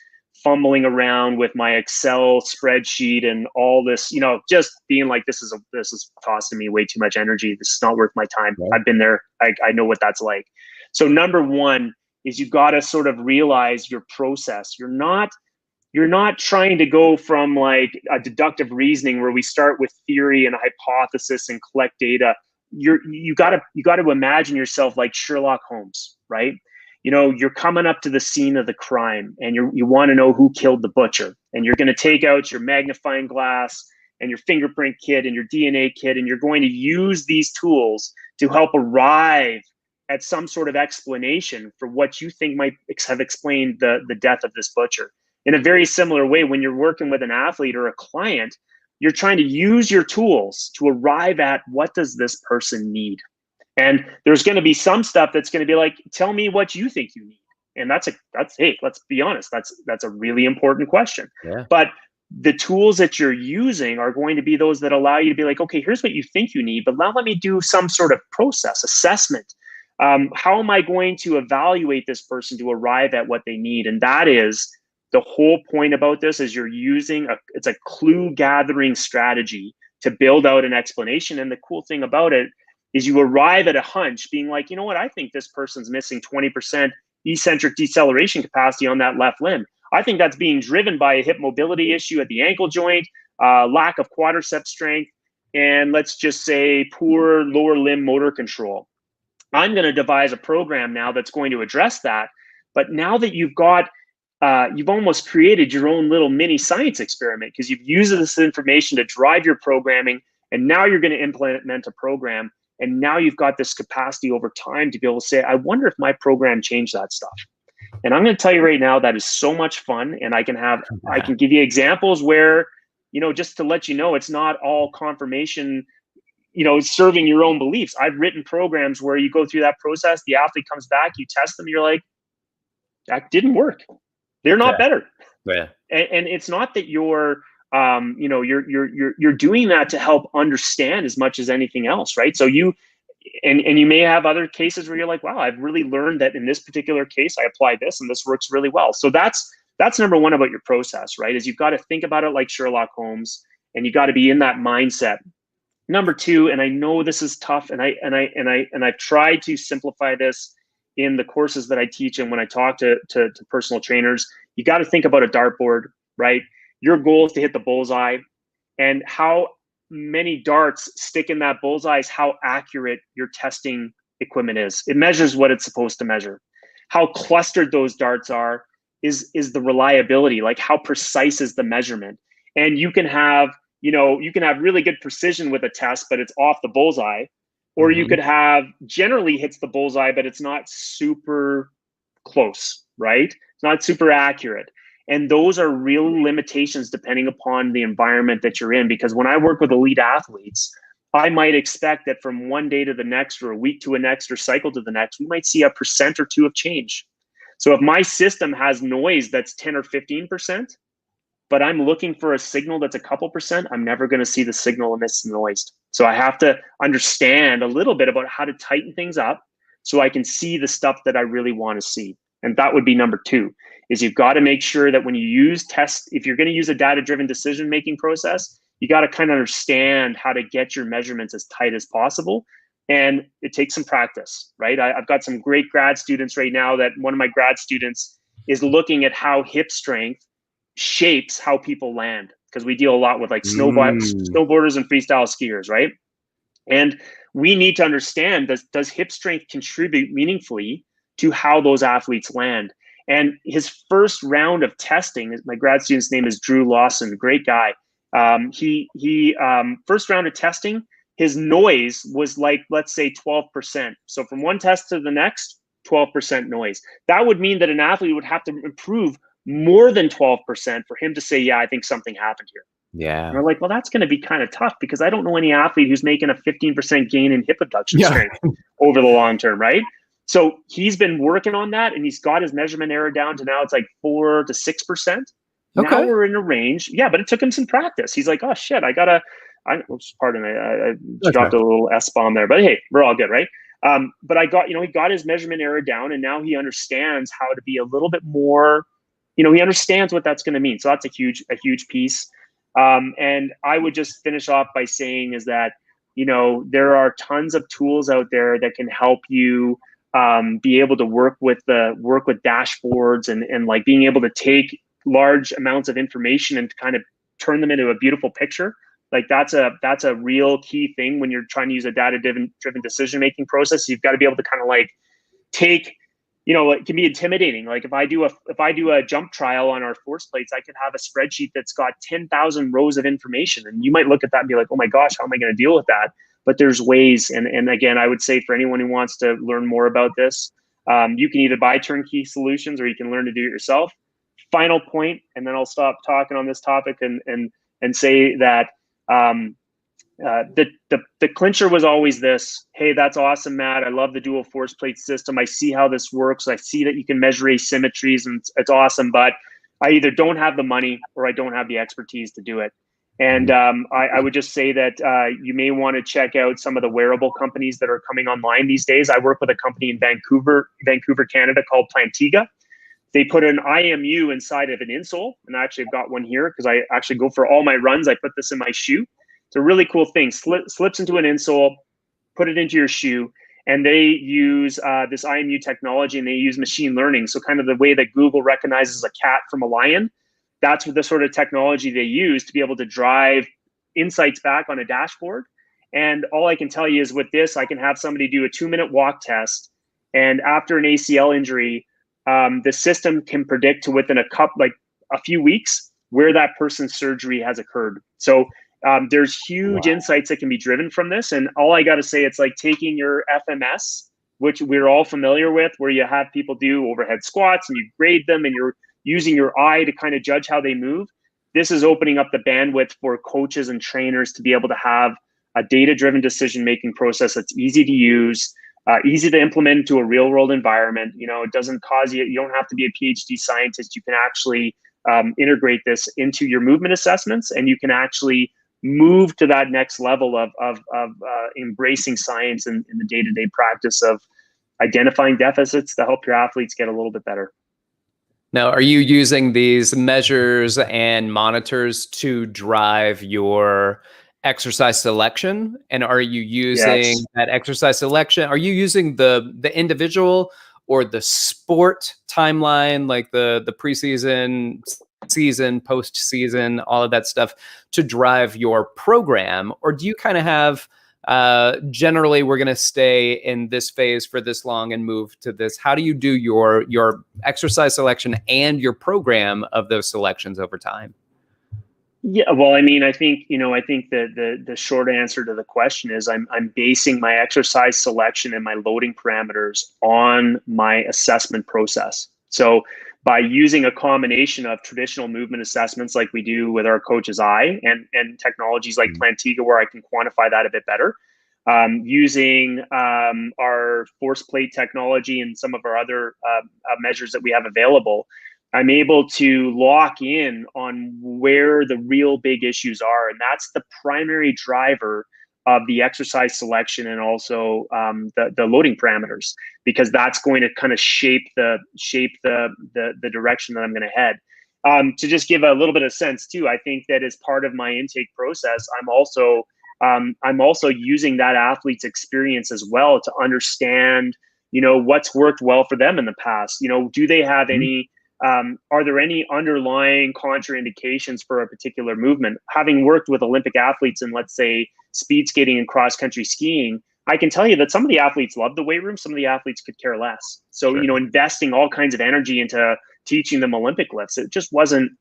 fumbling around with my Excel spreadsheet and all this, just being like, this is costing me way too much energy. This is not worth my time. Right. I've been there. I know what that's like. So number one is you've got to sort of realize your process. You're not trying to go from like a deductive reasoning where we start with theory and a hypothesis and collect data. You got to imagine yourself like Sherlock Holmes, right? You're coming up to the scene of the crime, and you want to know who killed the butcher, and you're going to take out your magnifying glass and your fingerprint kit and your DNA kit, and you're going to use these tools to help arrive at some sort of explanation for what you think might have explained the death of this butcher. In a very similar way, when you're working with an athlete or a client, you're trying to use your tools to arrive at, what does this person need? And there's going to be some stuff that's going to be like, tell me what you think you need. And hey, let's be honest, that's a really important question. Yeah. But the tools that you're using are going to be those that allow you to be like, okay, here's what you think you need, but now let me do some sort of process assessment. How am I going to evaluate this person to arrive at what they need? And that is the whole point about this, is you're using it's a clue gathering strategy to build out an explanation. And the cool thing about it is you arrive at a hunch being like, you know what, I think this person's missing 20% eccentric deceleration capacity on that left limb. I think that's being driven by a hip mobility issue at the ankle joint, lack of quadricep strength, and let's just say poor lower limb motor control. I'm going to devise a program now that's going to address that. But now that you've almost created your own little mini science experiment, because you've used this information to drive your programming, and now you're going to implement a program. And now you've got this capacity over time to be able to say, I wonder if my program changed that stuff. And I'm going to tell you right now, that is so much fun. And I can give you examples where, just to let you know, it's not all confirmation, serving your own beliefs. I've written programs where you go through that process, the athlete comes back, you test them, you're like, that didn't work. They're not better. Yeah. And it's not that you're doing that to help understand as much as anything else, right? So you may have other cases where you're like, wow, I've really learned that in this particular case, I apply this and this works really well. So that's number one about your process, right? Is you've got to think about it like Sherlock Holmes, and you got to be in that mindset. Number two, and I know this is tough, and I've tried to simplify this in the courses that I teach and when I talk to personal trainers, you got to think about a dartboard, right? Your goal is to hit the bullseye, and how many darts stick in that bullseye is how accurate your testing equipment is. It measures what it's supposed to measure. How clustered those darts are is the reliability, like how precise is the measurement. And you can have really good precision with a test, but it's off the bullseye. Or you could have generally hits the bullseye, but it's not super close, right? It's not super accurate. And those are real limitations depending upon the environment that you're in. Because when I work with elite athletes, I might expect that from one day to the next, or a week to the next, or cycle to the next, we might see 1% or 2% of change. So if my system has noise that's 10 or 15%, but I'm looking for a signal that's a couple percent, I'm never going to see the signal in this noise. So I have to understand a little bit about how to tighten things up so I can see the stuff that I really want to see. And that would be number two, is you've got to make sure that when you use tests, if you're going to use a data-driven decision-making process, you got to kind of understand how to get your measurements as tight as possible. And it takes some practice, right? I've got some great grad students right now that one of my grad students is looking at how hip strength shapes how people land, because we deal a lot with like snowboarders and freestyle skiers, right? And we need to understand, does hip strength contribute meaningfully to how those athletes land? And his first round of testing, my grad student's name is Drew Lawson, great guy. First round of testing, his noise was like, let's say 12%. So from one test to the next, 12% noise. That would mean that an athlete would have to improve more than 12% for him to say, yeah, I think something happened here. Yeah. And we're like, well, that's going to be kind of tough because I don't know any athlete who's making a 15% gain in hip abduction strength over the long term, right? So he's been working on that, and he's got his measurement error down to now it's like 4 to 6%. Okay. Now we're in a range. Yeah, but it took him some practice. He's like, oh shit, pardon me, I dropped a little S-bomb there, but hey, we're all good, right? But he got his measurement error down, and now he understands how to be a little bit more, he understands what that's going to mean. So that's a huge piece. And I would just finish off by saying is that, there are tons of tools out there that can help you be able to work with dashboards and like being able to take large amounts of information and kind of turn them into a beautiful picture. Like that's a real key thing when you're trying to use a data-driven decision-making process. You've got to be able to kind of like take, it can be intimidating. Like if I do a jump trial on our force plates, I could have a spreadsheet that's got 10,000 rows of information. And you might look at that and be like, oh my gosh, how am I going to deal with that? But there's ways. And again, I would say for anyone who wants to learn more about this, you can either buy turnkey solutions or you can learn to do it yourself. Final point, and then I'll stop talking on this topic and say that the clincher was always this: hey, that's awesome, Matt. I love the dual force plate system. I see how this works. I see that you can measure asymmetries, and it's awesome. But I either don't have the money or I don't have the expertise to do it. And I would just say that you may want to check out some of the wearable companies that are coming online these days. I work with a company in Vancouver, Canada called Plantiga. They put an IMU inside of an insole, and I actually have got one here because I actually go for all my runs. I put this in my shoe. It's a really cool thing. Slips into an insole, put it into your shoe, and they use this IMU technology, and they use machine learning. So kind of the way that Google recognizes a cat from a lion, that's what the sort of technology they use to be able to drive insights back on a dashboard. And all I can tell you is with this, I can have somebody do a 2-minute walk test, and after an ACL injury, the system can predict to within a few weeks where that person's surgery has occurred. So there's huge insights that can be driven from this. And all I got to say, it's like taking your FMS, which we're all familiar with, where you have people do overhead squats and you grade them and you're using your eye to kind of judge how they move. This is opening up the bandwidth for coaches and trainers to be able to have a data-driven decision-making process that's easy to use, easy to implement into a real-world environment. It doesn't cause you don't have to be a PhD scientist. You can actually integrate this into your movement assessments, and you can actually move to that next level of embracing science in the day-to-day practice of identifying deficits to help your athletes get a little bit better. Now, are you using these measures and monitors to drive your exercise selection? And are you using that exercise selection? Are you using the individual or the sport timeline, like the preseason, season, postseason, all of that stuff to drive your program? Or do you kind of have generally we're going to stay in this phase for this long and move to this? How do you do your exercise selection and your program of those selections over time? Yeah, well, I mean, I think that the short answer to the question is I'm basing my exercise selection and my loading parameters on my assessment process. So by using a combination of traditional movement assessments like we do with our coach's eye and technologies like Plantiga, where I can quantify that a bit better, using our force plate technology and some of our other measures that we have available, I'm able to lock in on where the real big issues are. And that's the primary driver of the exercise selection and also the loading parameters, because that's going to kind of shape the direction that I'm going to head. To just give a little bit of sense too, I think that as part of my intake process, I'm also using that athlete's experience as well to understand, what's worked well for them in the past. Do they have any are there any underlying contraindications for a particular movement? Having worked with Olympic athletes in, let's say, speed skating and cross-country skiing, I can tell you that some of the athletes love the weight room, some of the athletes could care less. So, investing all kinds of energy into teaching them Olympic lifts, it just wasn't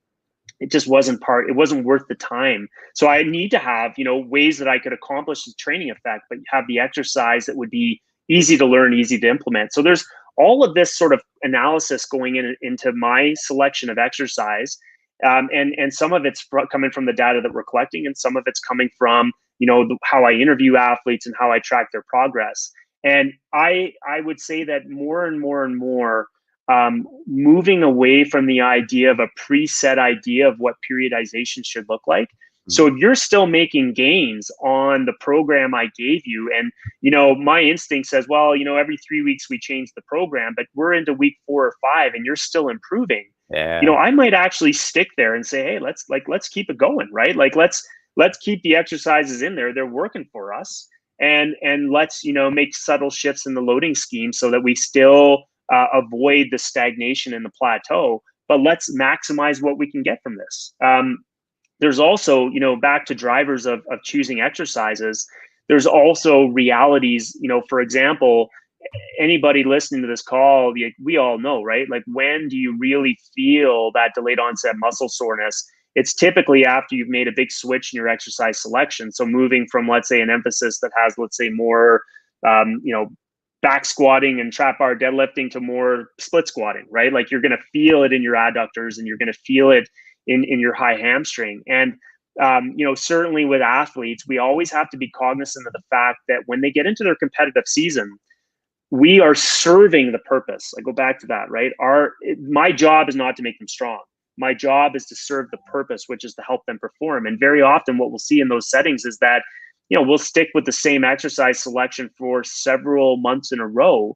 it just wasn't it wasn't worth the time. So I need to have, ways that I could accomplish the training effect, but have the exercise that would be easy to learn, easy to implement. So there's all of this sort of analysis going into my selection of exercise. And some of it's coming from the data that we're collecting, and some of it's coming from, how I interview athletes and how I track their progress. And I would say that more and more and more, moving away from the idea of a preset idea of what periodization should look like. So if you're still making gains on the program I gave you, and my instinct says, well, every 3 weeks we change the program, but we're into week 4 or 5 and you're still improving. Yeah. I might actually stick there and say, hey, let's keep it going, right? Like let's keep the exercises in there. They're working for us. And let's, make subtle shifts in the loading scheme so that we still avoid the stagnation in the plateau, but let's maximize what we can get from this. There's also, back to drivers of choosing exercises, there's also realities, for example, anybody listening to this call, we all know, right? Like, when do you really feel that delayed onset muscle soreness? It's typically after you've made a big switch in your exercise selection. So moving from, let's say, an emphasis that has, let's say, more, back squatting and trap bar deadlifting to more split squatting, right? Like, you're going to feel it in your adductors and you're going to feel it in your high hamstring. And, certainly with athletes, we always have to be cognizant of the fact that when they get into their competitive season, we are serving the purpose. I go back to that, right? My job is not to make them strong. My job is to serve the purpose, which is to help them perform. And very often what we'll see in those settings is that, we'll stick with the same exercise selection for several months in a row,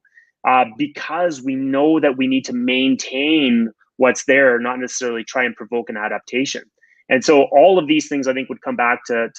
because we know that we need to maintain what's there, not necessarily try and provoke an adaptation. And so all of these things, I think, would come back to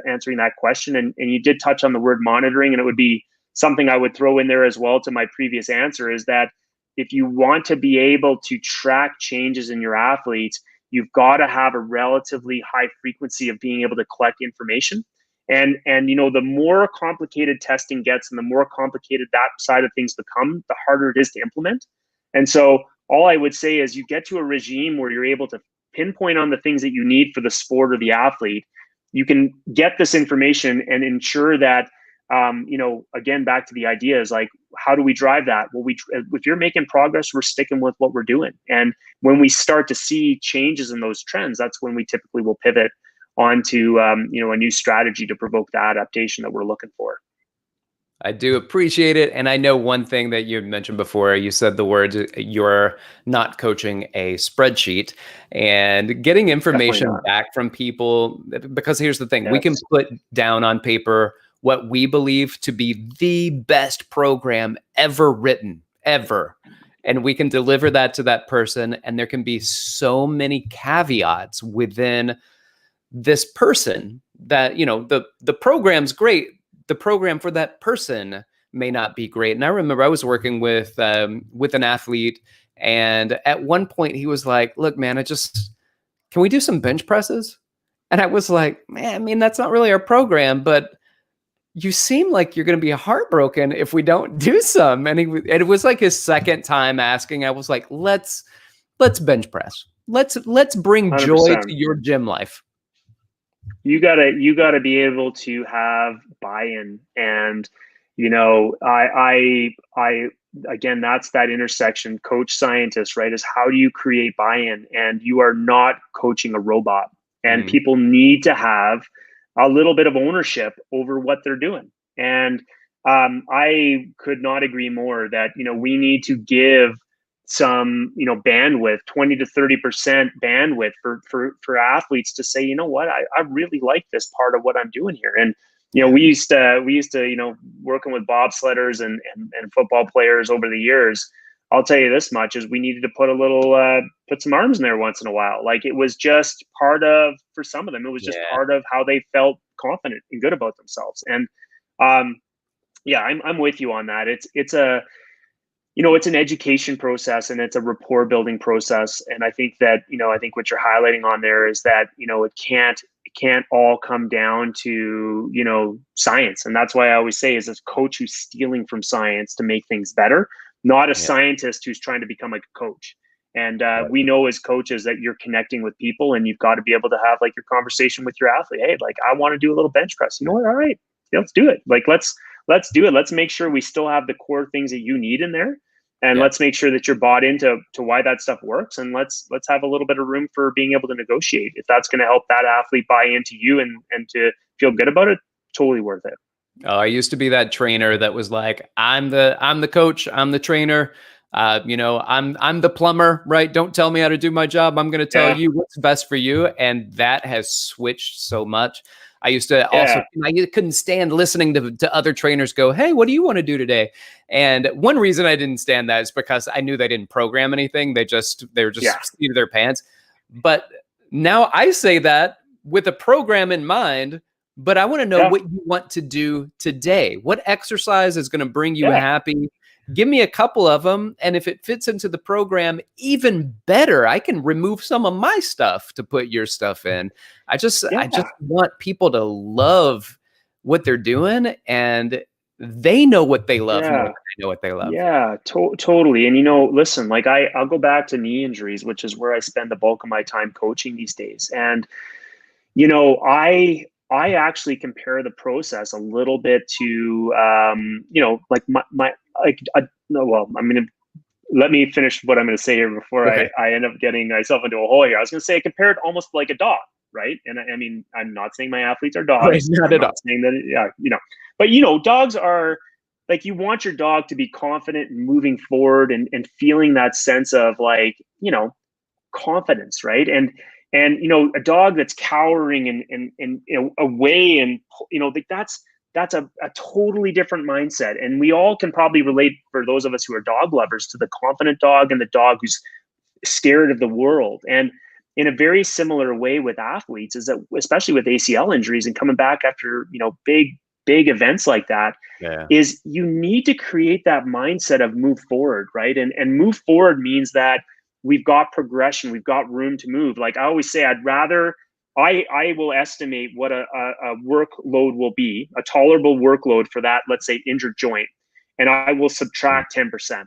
answering that question. And you did touch on the word monitoring, and it would be something I would throw in there as well to my previous answer, is that if you want to be able to track changes in your athletes, you've got to have a relatively high frequency of being able to collect information. And the more complicated testing gets and the more complicated that side of things become, the harder it is to implement. And so all I would say is, you get to a regime where you're able to pinpoint on the things that you need for the sport or the athlete. You can get this information and ensure that, again, back to the idea is like, how do we drive that? Well, if you're making progress, we're sticking with what we're doing. And when we start to see changes in those trends, that's when we typically will pivot onto, a new strategy to provoke the adaptation that we're looking for. I do appreciate it. And I know one thing that you mentioned before, you said the words, you're not coaching a spreadsheet, and getting information back from people, because here's the thing, we can put down on paper what we believe to be the best program ever written, ever. And we can deliver that to that person. And there can be so many caveats within this person that, the program's great. The program for that person may not be great. And I remember I was working with an athlete, and at one point he was like, look, man, can we do some bench presses? And I was like, man, I mean, that's not really our program, but you seem like you're going to be heartbroken if we don't do some. And it was like his second time asking. I was like, let's bench press. Let's bring 100%. Joy to your gym life. You gotta be able to have buy-in, and I again, that's that intersection, coach scientist, right? Is how do you create buy-in? And you are not coaching a robot, and people need to have a little bit of ownership over what they're doing. And I could not agree more that we need to give some bandwidth, 20 to 30% bandwidth for athletes to say, what, I really like this part of what I'm doing here. And we used to working with bobsledders and football players over the years, I'll tell you this much, is we needed to put some arms in there once in a while. Like, it was just part of, for some of them, it was just part of how they felt confident and good about themselves. And I'm with you on that. It's an education process, and it's a rapport building process. And I think that, I think what you're highlighting on there is that, it can't all come down to, science. And that's why I always say, is a coach who's stealing from science to make things better, not a scientist who's trying to become like a coach. And we know as coaches that you're connecting with people, and you've got to be able to have like your conversation with your athlete. Hey, like I want to do a little bench press. You know what? All right, let's do it. Like let's do it. Let's make sure we still have the core things that you need in there, and let's make sure that you're bought into why that stuff works. And let's have a little bit of room for being able to negotiate. If that's going to help that athlete buy into you and to feel good about it, totally worth it. Oh, I used to be that trainer that was like, I'm the coach, I'm the trainer. I'm the plumber, right? Don't tell me how to do my job. I'm going to tell you what's best for you. And that has switched so much. I used to also, I couldn't stand listening to other trainers go, hey, what do you want to do today? And one reason I didn't stand that is because I knew they didn't program anything. They were just seat of their pants. But now I say that with a program in mind, but I want to know what you want to do today. What exercise is going to bring you happy? Give me a couple of them. And if it fits into the program, even better, I can remove some of my stuff to put your stuff in. I just want people to love what they're doing, and they know what they love more than they know what they love. Yeah, totally. And, listen, like I'll go back to knee injuries, which is where I spend the bulk of my time coaching these days. And, I actually compare the process a little bit to, like let me finish what I'm going to say here before I end up getting myself into a hole here. I was going to say I compare it almost like a dog, right? And I mean, I'm not saying my athletes are dogs. Right, not at all. Saying that, but dogs are like, you want your dog to be confident and moving forward and feeling that sense of like, confidence, right? And a dog that's cowering and away and like that's a totally different mindset. And we all can probably relate, for those of us who are dog lovers, to the confident dog and the dog who's scared of the world. And in a very similar way with athletes, is that especially with ACL injuries and coming back after big events like that, is you need to create that mindset of move forward, right? And move forward means that we've got progression, we've got room to move. Like I always say, I will estimate what a workload will be, a tolerable workload for that, let's say, injured joint, and I will subtract 10%.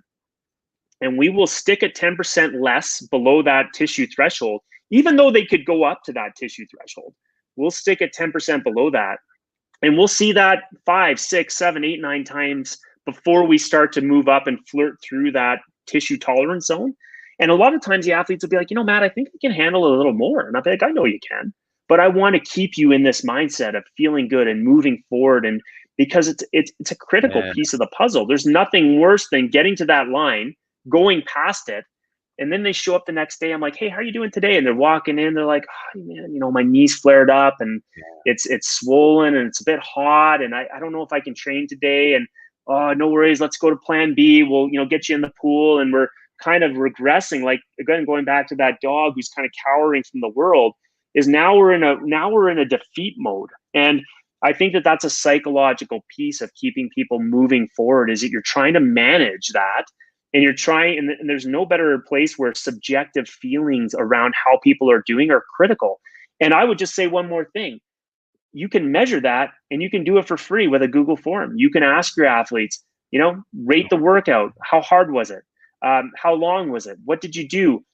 And we will stick at 10% less below that tissue threshold, even though they could go up to that tissue threshold. We'll stick at 10% below that. And we'll see that 5, 6, 7, 8, 9 times before we start to move up and flirt through that tissue tolerance zone. And a lot of times the athletes will be like, Matt, I think I can handle a little more. And I'll be like, I know you can, but I want to keep you in this mindset of feeling good and moving forward. And because it's a critical piece of the puzzle. There's nothing worse than getting to that line, going past it, and then they show up the next day. I'm like, hey, how are you doing today? And they're walking in, they're like, oh, man, my knee's flared up and it's swollen and it's a bit hot. And I don't know if I can train today. And oh, no worries. Let's go to plan B. We'll, get you in the pool. And we're kind of regressing, like again, going back to that dog who's kind of cowering from the world, is now we're in a defeat mode. And I think that that's a psychological piece of keeping people moving forward, is that you're trying to manage that, and and there's no better place where subjective feelings around how people are doing are critical. And I would just say one more thing. You can measure that, and you can do it for free with a Google form. You can ask your athletes, rate the workout. How hard was it? How long was it? What did you do?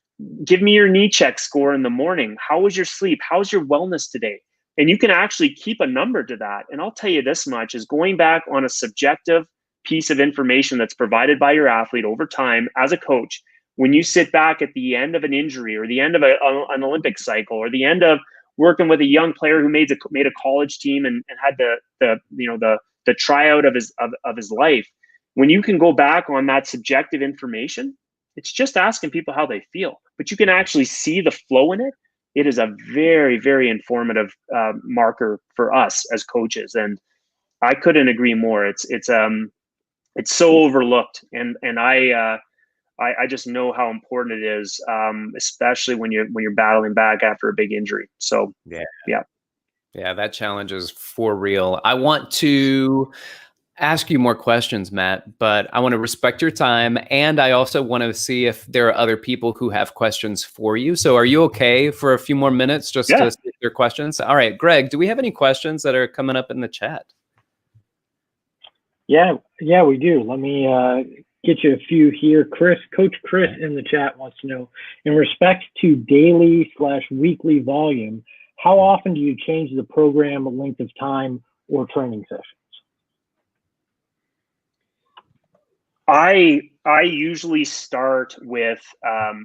Give me your knee check score in the morning. How was your sleep? How's your wellness today? And you can actually keep a number to that. And I'll tell you this much, is going back on a subjective piece of information that's provided by your athlete over time as a coach, when you sit back at the end of an injury or the end of an Olympic cycle or the end of working with a young player who made a college team and had the tryout of his life, when you can go back on that subjective information, it's just asking people how they feel, but you can actually see the flow in it. It is a very, very informative marker for us as coaches, and I couldn't agree more. It's so overlooked, and I just know how important it is, especially when you're battling back after a big injury. So yeah, that challenge is for real. I want to ask you more questions, Matt, but I want to respect your time. And I also want to see if there are other people who have questions for you. So are you okay for a few more minutes just to see their questions? All right, Greg, do we have any questions that are coming up in the chat? Yeah, we do. Let me get you a few here. Coach Chris in the chat wants to know, in respect to daily/weekly volume, how often do you change the program length of time or training sessions? I usually start with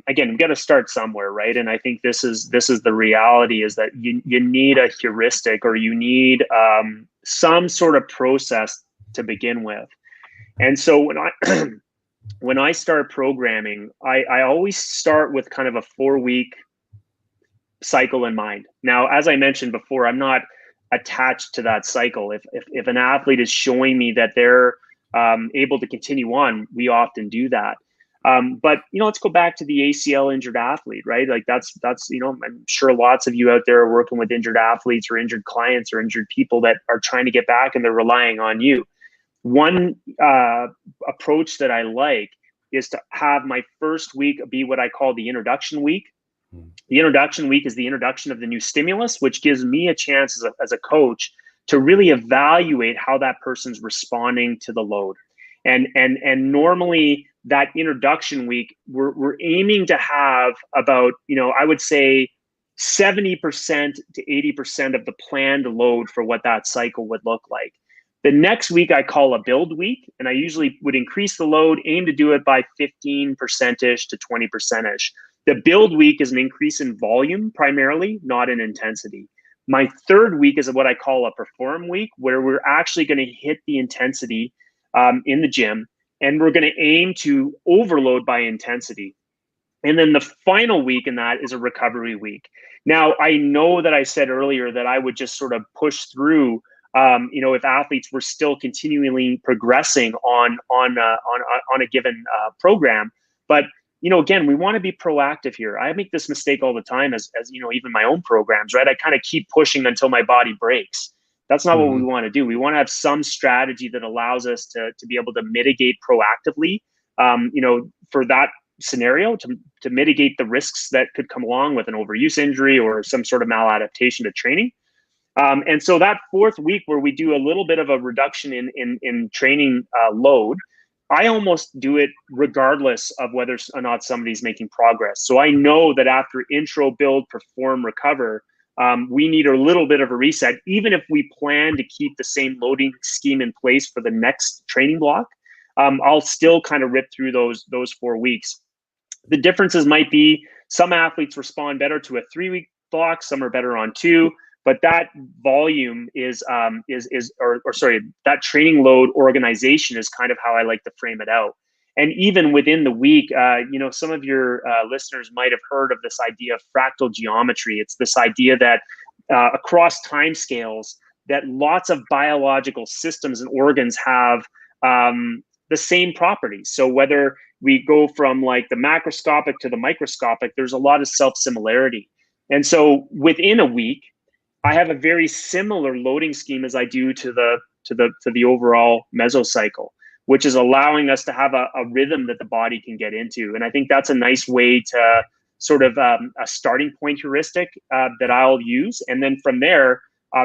again, we got to start somewhere, right? And I think this is the reality, is that you need a heuristic, or you need some sort of process to begin with. And so when I start programming, I always start with kind of a 4-week cycle in mind. Now, as I mentioned before, I'm not attached to that cycle. If an athlete is showing me that they're able to continue on, we often do that. But let's go back to the ACL injured athlete, right? Like that's I'm sure lots of you out there are working with injured athletes or injured clients or injured people that are trying to get back, and they're relying on you. One approach that I like is to have my first week be what I call the introduction week. The introduction week is the introduction of the new stimulus, which gives me a chance as a coach to really evaluate how that person's responding to the load. And normally that introduction week, we're aiming to have about, I would say 70% to 80% of the planned load for what that cycle would look like. The next week I call a build week, and I usually would increase the load, aim to do it by 15%-ish to 20%-ish. The build week is an increase in volume primarily, not in intensity. My third week is what I call a perform week, where we're actually going to hit the intensity in the gym, and we're going to aim to overload by intensity. And then the final week in that is a recovery week. Now, I know that I said earlier that I would just sort of push through if athletes were still continually progressing on a given program. But again, we want to be proactive here. I make this mistake all the time as even my own programs, right? I kind of keep pushing until my body breaks. That's not what we want to do. We want to have some strategy that allows us to be able to mitigate proactively, for that scenario, to mitigate the risks that could come along with an overuse injury or some sort of maladaptation to training. And so that fourth week, where we do a little bit of a reduction in training load, I almost do it regardless of whether or not somebody's making progress. So I know that after intro, build, perform, recover, we need a little bit of a reset. Even if we plan to keep the same loading scheme in place for the next training block, I'll still kind of rip through those 4 weeks. The differences might be some athletes respond better to a 3-week block, some are better on 2. But that volume that training load organization is kind of how I like to frame it out. And even within the week, some of your listeners might have heard of this idea of fractal geometry. It's this idea that across timescales, that lots of biological systems and organs have the same properties. So whether we go from like the macroscopic to the microscopic, there's a lot of self-similarity. And so within a week, I have a very similar loading scheme as I do to the overall mesocycle, which is allowing us to have a rhythm that the body can get into. And I think that's a nice way to sort of a starting point heuristic that I'll use. And then from there,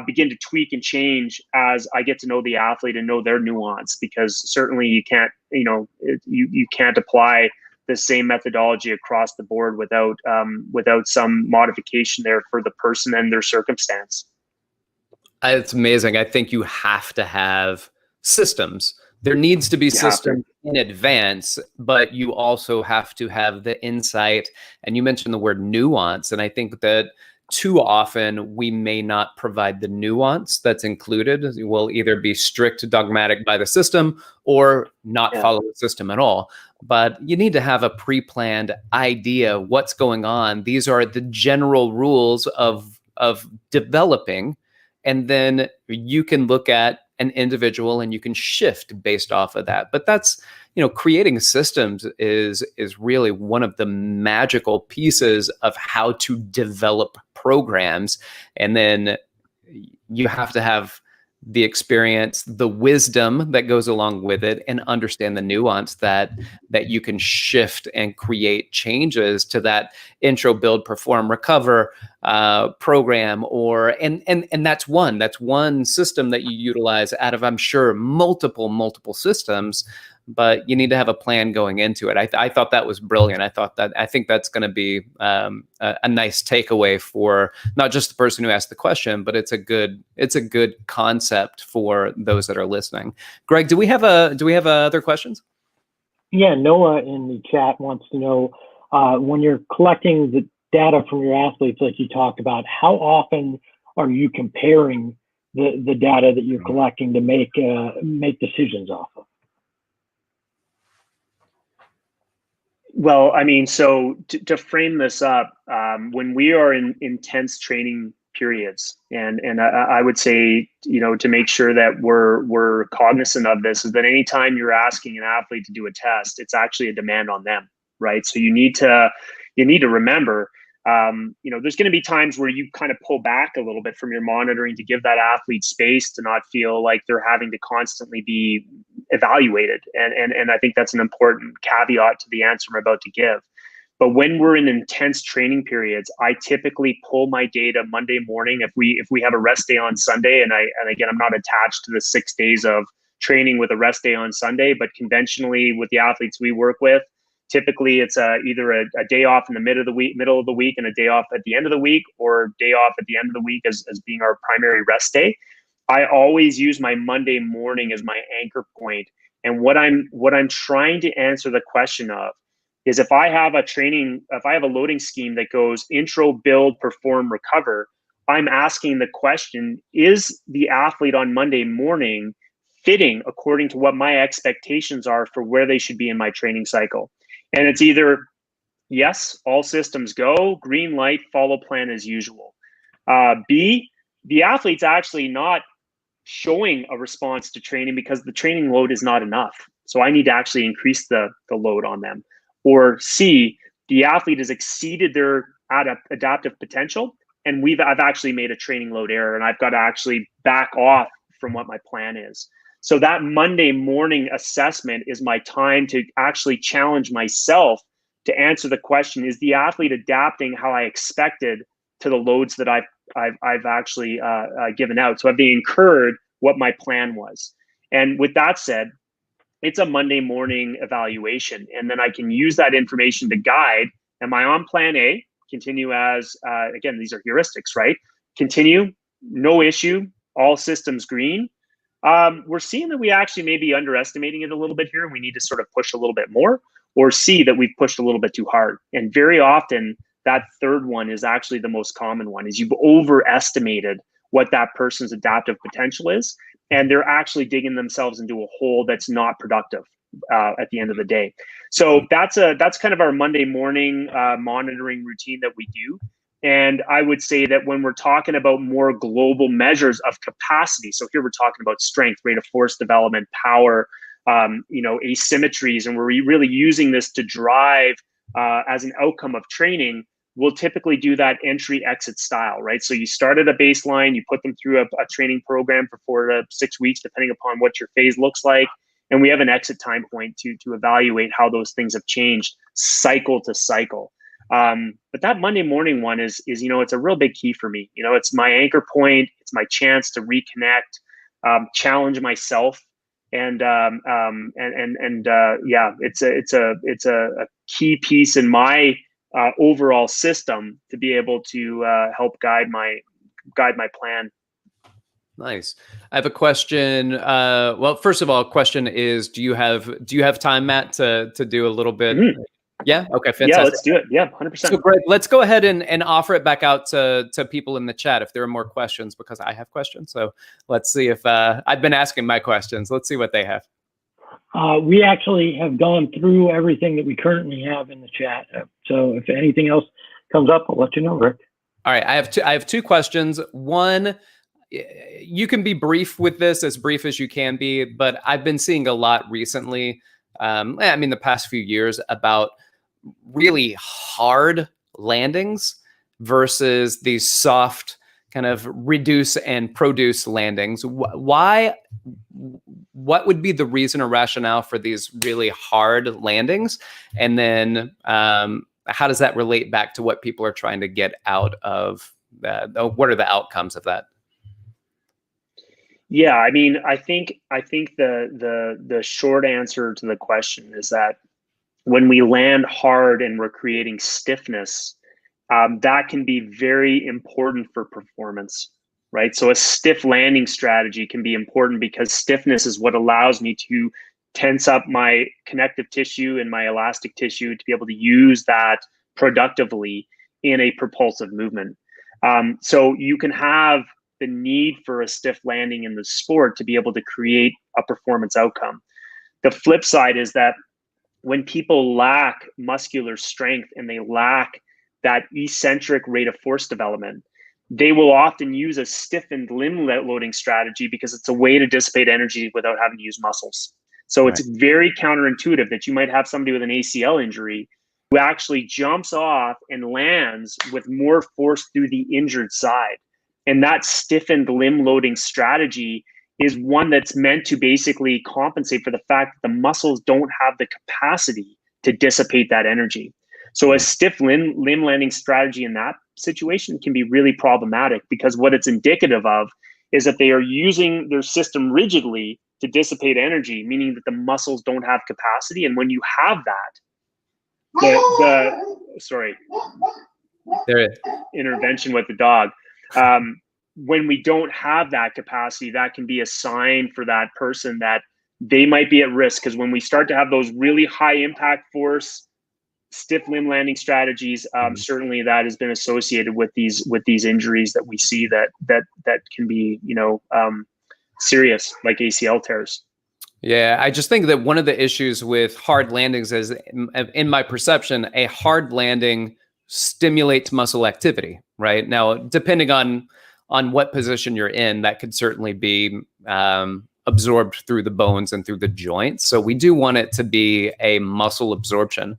begin to tweak and change as I get to know the athlete and know their nuance, because certainly you can't, you can't apply the same methodology across the board without some modification there for the person and their circumstance. It's amazing. I think you have to have systems. There needs to be systems in advance, but you also have to have the insight. And you mentioned the word nuance. And I think that too often we may not provide the nuance that's included. We'll either be strict, dogmatic by the system or not follow the system at all. But you need to have a pre-planned idea what's going on. These are the general rules of developing. And then you can look at an individual and you can shift based off of that. But that's, creating systems is really one of the magical pieces of how to develop programs. And then you have to have the experience, the wisdom that goes along with it, and understand the nuance that you can shift and create changes to that intro, build, perform, recover program. And that's one system that you utilize out of, I'm sure, multiple systems. but you need to have a plan going into it. I thought that was brilliant. I think that's going to be a nice takeaway for not just the person who asked the question, but it's a good concept for those that are listening. Greg, do we have other questions? Yeah, Noah in the chat wants to know, when you're collecting the data from your athletes, like you talked about, how often are you comparing the data that you're collecting to make decisions off of? Well, I mean, so to frame this up, when we are in intense training periods, and I would say, to make sure that we're cognizant of this, is that anytime you're asking an athlete to do a test, it's actually a demand on them, right? So you need to remember, there's going to be times where you kind of pull back a little bit from your monitoring to give that athlete space to not feel like they're having to constantly be evaluated. And I think that's an important caveat to the answer I'm about to give. But when we're in intense training periods, I typically pull my data Monday morning. If we have a rest day on Sunday, and again, I'm not attached to the 6 days of training with a rest day on Sunday, but conventionally with the athletes we work with, typically it's either a day off in the middle of the week and a day off at the end of the week, or day off at the end of the week as being our primary rest day. I always use my Monday morning as my anchor point. And what I'm trying to answer the question of is, if I have a loading scheme that goes intro, build, perform, recover, I'm asking the question, is the athlete on Monday morning fitting according to what my expectations are for where they should be in my training cycle? And it's either yes, all systems go, green light, follow plan as usual. B, the athlete's actually not showing a response to training because the training load is not enough. So I need to actually increase the load on them. Or C, the athlete has exceeded their adaptive potential, and I've actually made a training load error, and I've got to actually back off from what my plan is. So that Monday morning assessment is my time to actually challenge myself to answer the question, is the athlete adapting how I expected to the loads that I've actually given out? So have they incurred what my plan was? And with that said, it's a Monday morning evaluation. And then I can use that information to guide, am I on plan A? Continue as, again, these are heuristics, right? Continue, no issue, all systems green. We're seeing that we actually may be underestimating it a little bit here, and we need to sort of push a little bit more, or see that we've pushed a little bit too hard. And very often that third one is actually the most common one, is you've overestimated what that person's adaptive potential is, and they're actually digging themselves into a hole that's not productive at the end of the day. So that's kind of our Monday morning monitoring routine that we do. And I would say that when we're talking about more global measures of capacity, so here we're talking about strength, rate of force development, power, asymmetries, and we're really using this to drive as an outcome of training, we'll typically do that entry-exit style, right? So you start at a baseline, you put them through a training program for 4 to 6 weeks, depending upon what your phase looks like. And we have an exit time point to evaluate how those things have changed cycle to cycle. But that Monday morning one is it's a real big key for me. It's my anchor point. It's my chance to reconnect, challenge myself, and it's a key piece in my overall system to be able to help guide my plan. Nice. I have a question. Well, first of all, question is, do you have time, Matt, to do a little bit? Mm-hmm. Yeah. Okay. Fantastic. Yeah, let's do it. Yeah, 100%. So, Greg, let's go ahead and offer it back out to people in the chat if there are more questions, because I have questions. So let's see if I've been asking my questions. Let's see what they have. We actually have gone through everything that we currently have in the chat. So if anything else comes up, I'll let you know, Rick. All right. I have two questions. One, you can be brief with this, as brief as you can be, but I've been seeing a lot recently, the past few years, about really hard landings versus these soft kind of reduce and produce landings. Why? What would be the reason or rationale for these really hard landings? And then how does that relate back to what people are trying to get out of that? What are the outcomes of that? Yeah, I mean, I think the short answer to the question is that when we land hard and we're creating stiffness, that can be very important for performance, right? So a stiff landing strategy can be important because stiffness is what allows me to tense up my connective tissue and my elastic tissue to be able to use that productively in a propulsive movement. So you can have the need for a stiff landing in the sport to be able to create a performance outcome. The flip side is that when people lack muscular strength and they lack that eccentric rate of force development, they will often use a stiffened limb loading strategy because it's a way to dissipate energy without having to use muscles. So it's very counterintuitive that you might have somebody with an ACL injury who actually jumps off and lands with more force through the injured side. And that stiffened limb loading strategy is one that's meant to basically compensate for the fact that the muscles don't have the capacity to dissipate that energy. So a stiff limb landing strategy in that situation can be really problematic, because what it's indicative of is that they are using their system rigidly to dissipate energy, meaning that the muscles don't have capacity. And when you have that, sorry, intervention with the dog. When we don't have that capacity, that can be a sign for that person that they might be at risk. Because when we start to have those really high impact force, stiff limb landing strategies, certainly that has been associated with these injuries that we see that can be, serious, like ACL tears. Yeah, I just think that one of the issues with hard landings is, in my perception, a hard landing stimulates muscle activity, right? Now, depending on what position you're in, that could certainly be absorbed through the bones and through the joints. So we do want it to be a muscle absorption.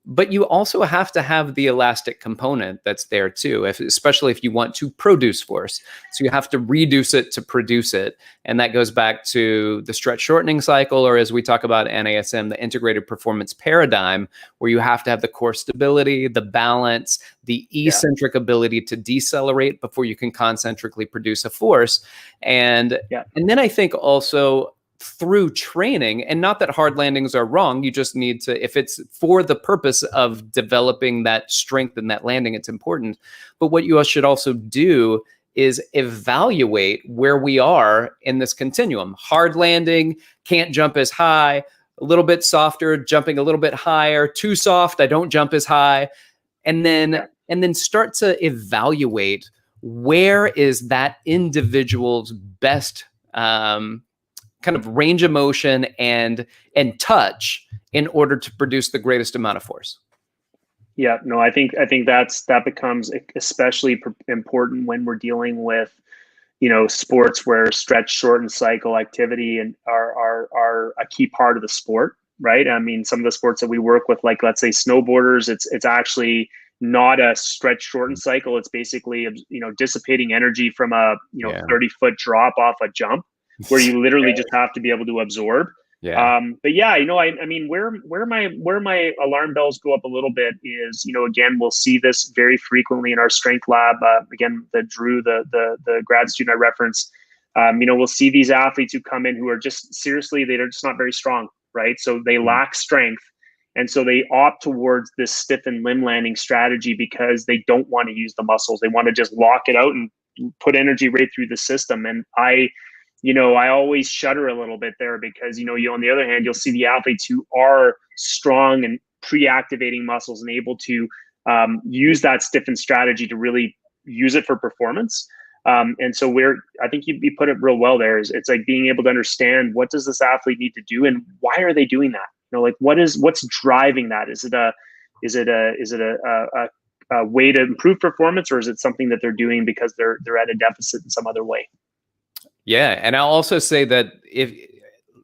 But you also have to have the elastic component that's there too, especially if you want to produce force. So you have to reduce it to produce it. And that goes back to the stretch shortening cycle, or as we talk about NASM, the integrated performance paradigm, where you have to have the core stability, the balance, the eccentric ability to decelerate before you can concentrically produce a force. And then I think also through training, and not that hard landings are wrong, you just need to, if it's for the purpose of developing that strength in that landing, it's important. But what you should also do is evaluate where we are in this continuum. Hard landing, can't jump as high, a little bit softer, jumping a little bit higher, too soft, I don't jump as high. And then start to evaluate where is that individual's best kind of range of motion and touch in order to produce the greatest amount of force. Yeah, no, I think that becomes especially important when we're dealing with, sports where stretch, short, and cycle activity and are a key part of the sport, right? I mean, some of the sports that we work with, like let's say snowboarders, it's actually not a stretch, short, and cycle. It's basically dissipating energy from a 30-foot drop off a jump, where you literally just have to be able to absorb. But yeah, I mean, where my alarm bells go up a little bit is, again, we'll see this very frequently in our strength lab. Again, Drew, the grad student I referenced, we'll see these athletes who come in who are just seriously, they're just not very strong, right? So they lack strength. And so they opt towards this stiffened limb landing strategy because they don't want to use the muscles. They want to just lock it out and put energy right through the system. And I always shudder a little bit there because, you on the other hand, you'll see the athletes who are strong and pre-activating muscles and able to use that stiffened strategy to really use it for performance. And so I think you put it real well there. It's like being able to understand, what does this athlete need to do and why are they doing that? Like what's driving that? Is it a way to improve performance, or is it something that they're doing because they're at a deficit in some other way? Yeah, and I'll also say that if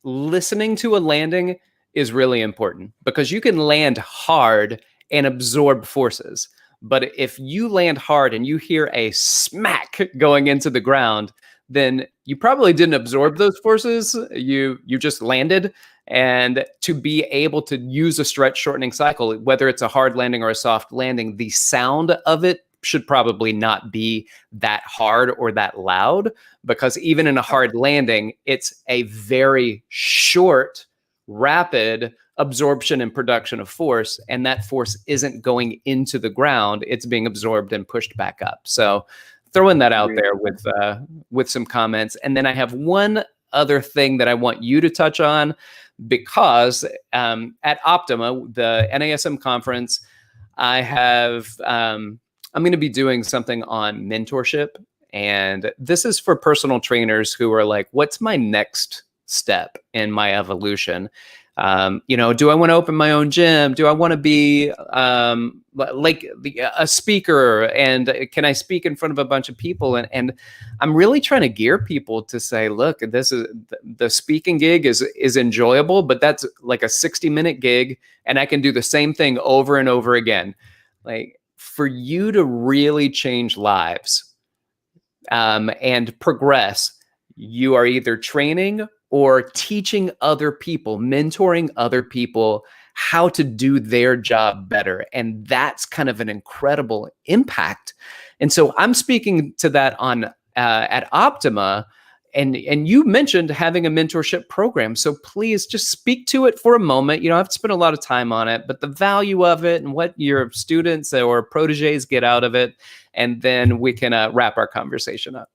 listening to a landing is really important, because you can land hard and absorb forces. But if you land hard and you hear a smack going into the ground, then you probably didn't absorb those forces. You just landed. And to be able to use a stretch shortening cycle, whether it's a hard landing or a soft landing, the sound of it should probably not be that hard or that loud, because even in a hard landing, it's a very short, rapid absorption and production of force, and that force isn't going into the ground, it's being absorbed and pushed back up. So throwing that out there with some comments. And then I have one other thing that I want you to touch on, because at Optima, the NASM conference, I'm going to be doing something on mentorship. And this is for personal trainers who are like, what's my next step in my evolution? Do I want to open my own gym? Do I want to be a speaker? And can I speak in front of a bunch of people? And I'm really trying to gear people to say, look, this is the speaking gig is enjoyable, but that's like a 60-minute gig, and I can do the same thing over and over again. Like, for you to really change lives and progress, you are either training or teaching other people, mentoring other people how to do their job better. And that's kind of an incredible impact. And so I'm speaking to that on at Optima. And you mentioned having a mentorship program. So please just speak to it for a moment. You don't have to spend a lot of time on it, but the value of it and what your students or proteges get out of it. And then we can wrap our conversation up.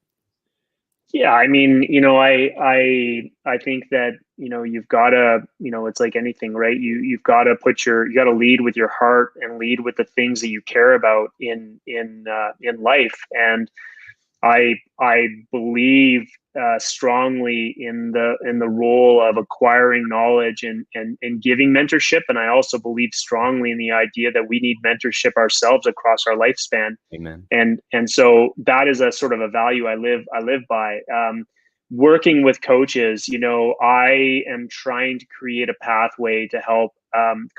Yeah, I mean, I think that, you've got to, it's like anything, right? You've got to you got to lead with your heart and lead with the things that you care about in life. And I believe strongly in the role of acquiring knowledge and giving mentorship. And I also believe strongly in the idea that we need mentorship ourselves across our lifespan. Amen. And so that is a sort of a value I live by. Working with coaches, I am trying to create a pathway to help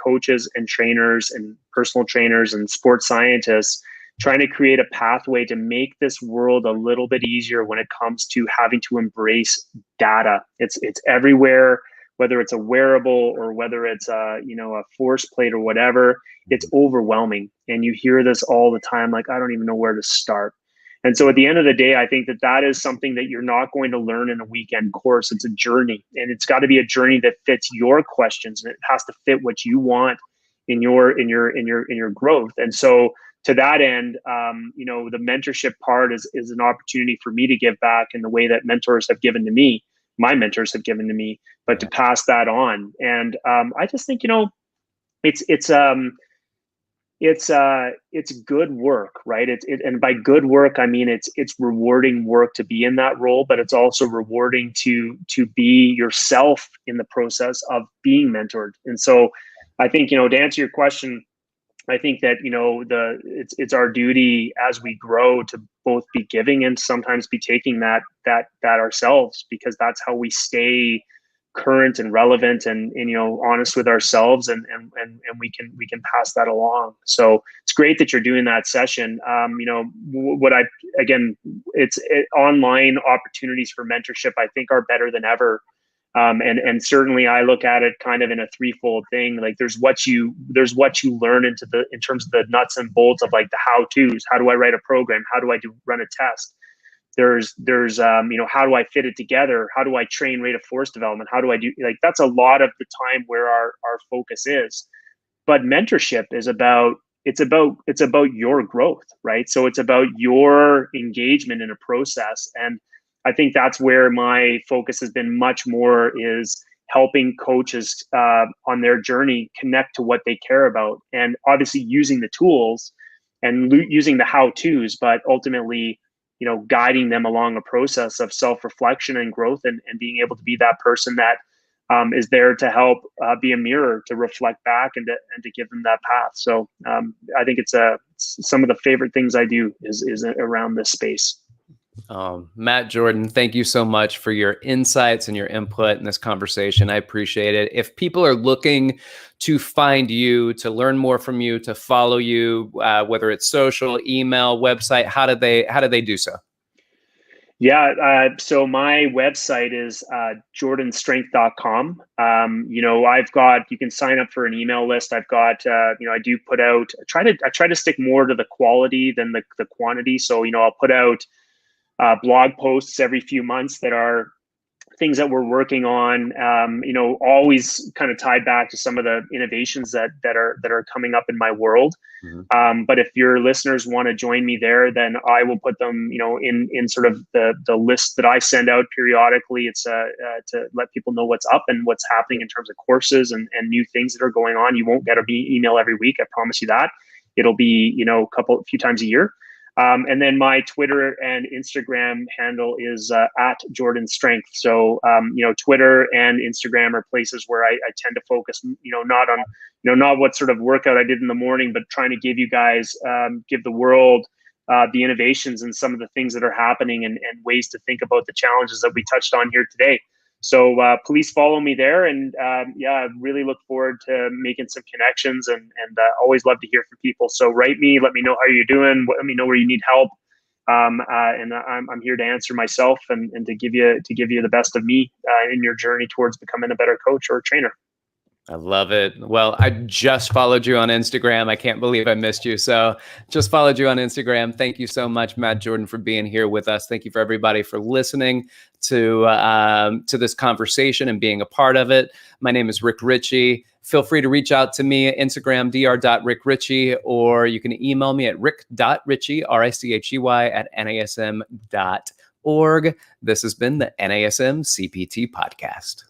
coaches and trainers and personal trainers and sports scientists, trying to create a pathway to make this world a little bit easier when it comes to having to embrace data. It's everywhere, whether it's a wearable or whether it's a force plate or whatever. It's overwhelming, and you hear this all the time. Like, I don't even know where to start. And so at the end of the day, I think that is something that you're not going to learn in a weekend course. It's a journey, and it's got to be a journey that fits your questions, and it has to fit what you want in your growth. And so to that end, the mentorship part is an opportunity for me to give back in the way that mentors have given to me, my mentors have given to me, but to pass that on. And I just think, it's good work, right? And by good work, I mean it's rewarding work to be in that role, but it's also rewarding to be yourself in the process of being mentored. And so I think, to answer your question, I think that it's our duty as we grow to both be giving and sometimes be taking that ourselves, because that's how we stay current and relevant and honest with ourselves, and we can pass that along. So it's great that you're doing that session. Online opportunities for mentorship, I think, are better than ever. And certainly I look at it kind of in a threefold thing. Like, there's what you learn in terms of the nuts and bolts of like the how-tos. How do I write a program? How do I run a test? There's how do I fit it together? How do I train rate of force development? How do I do, like, that's a lot of the time where our focus is. But mentorship is about your growth, right? So it's about your engagement in a process. And I think that's where my focus has been much more, is helping coaches on their journey connect to what they care about, and obviously using the tools and using the how-tos, but ultimately, guiding them along a process of self-reflection and growth, and being able to be that person that is there to help be a mirror to reflect back and to give them that path. So I think it's some of the favorite things I do is around this space. Matt Jordan, thank you so much for your insights and your input in this conversation. I appreciate it. If people are looking to find you, to learn more from you, to follow you, whether it's social, email, website, how do they do so? So my website is jordanstrength.com. You can sign up for an email list. I've got, I do put out, I try to stick more to the quality than the quantity. So, I'll put out blog posts every few months that are things that we're working on, always kind of tied back to some of the innovations that are coming up in my world. Mm-hmm. But if your listeners want to join me there, then I will put them, in sort of the list that I send out periodically. It's to let people know what's up and what's happening in terms of courses and new things that are going on. You won't get an email every week, I promise you that. It'll be, a few times a year. And then my Twitter and Instagram handle is at Jordan Strength. So, Twitter and Instagram are places where I tend to focus, not on, not what sort of workout I did in the morning, but trying to give you guys, give the world the innovations and some of the things that are happening and ways to think about the challenges that we touched on here today. So please follow me there. And I really look forward to making some connections and always love to hear from people. So write me, let me know how you're doing. Let me know where you need help. And I'm here to answer myself and to give you the best of me in your journey towards becoming a better coach or trainer. I love it. Well, I just followed you on Instagram. I can't believe I missed you. So just followed you on Instagram. Thank you so much, Matt Jordan, for being here with us. Thank you for everybody for listening to this conversation and being a part of it. My name is Rick Richey. Feel free to reach out to me at Instagram, dr.rickrichey, or you can email me at rick.richey, RICHEY, at NASM.org. This has been the NASM CPT Podcast.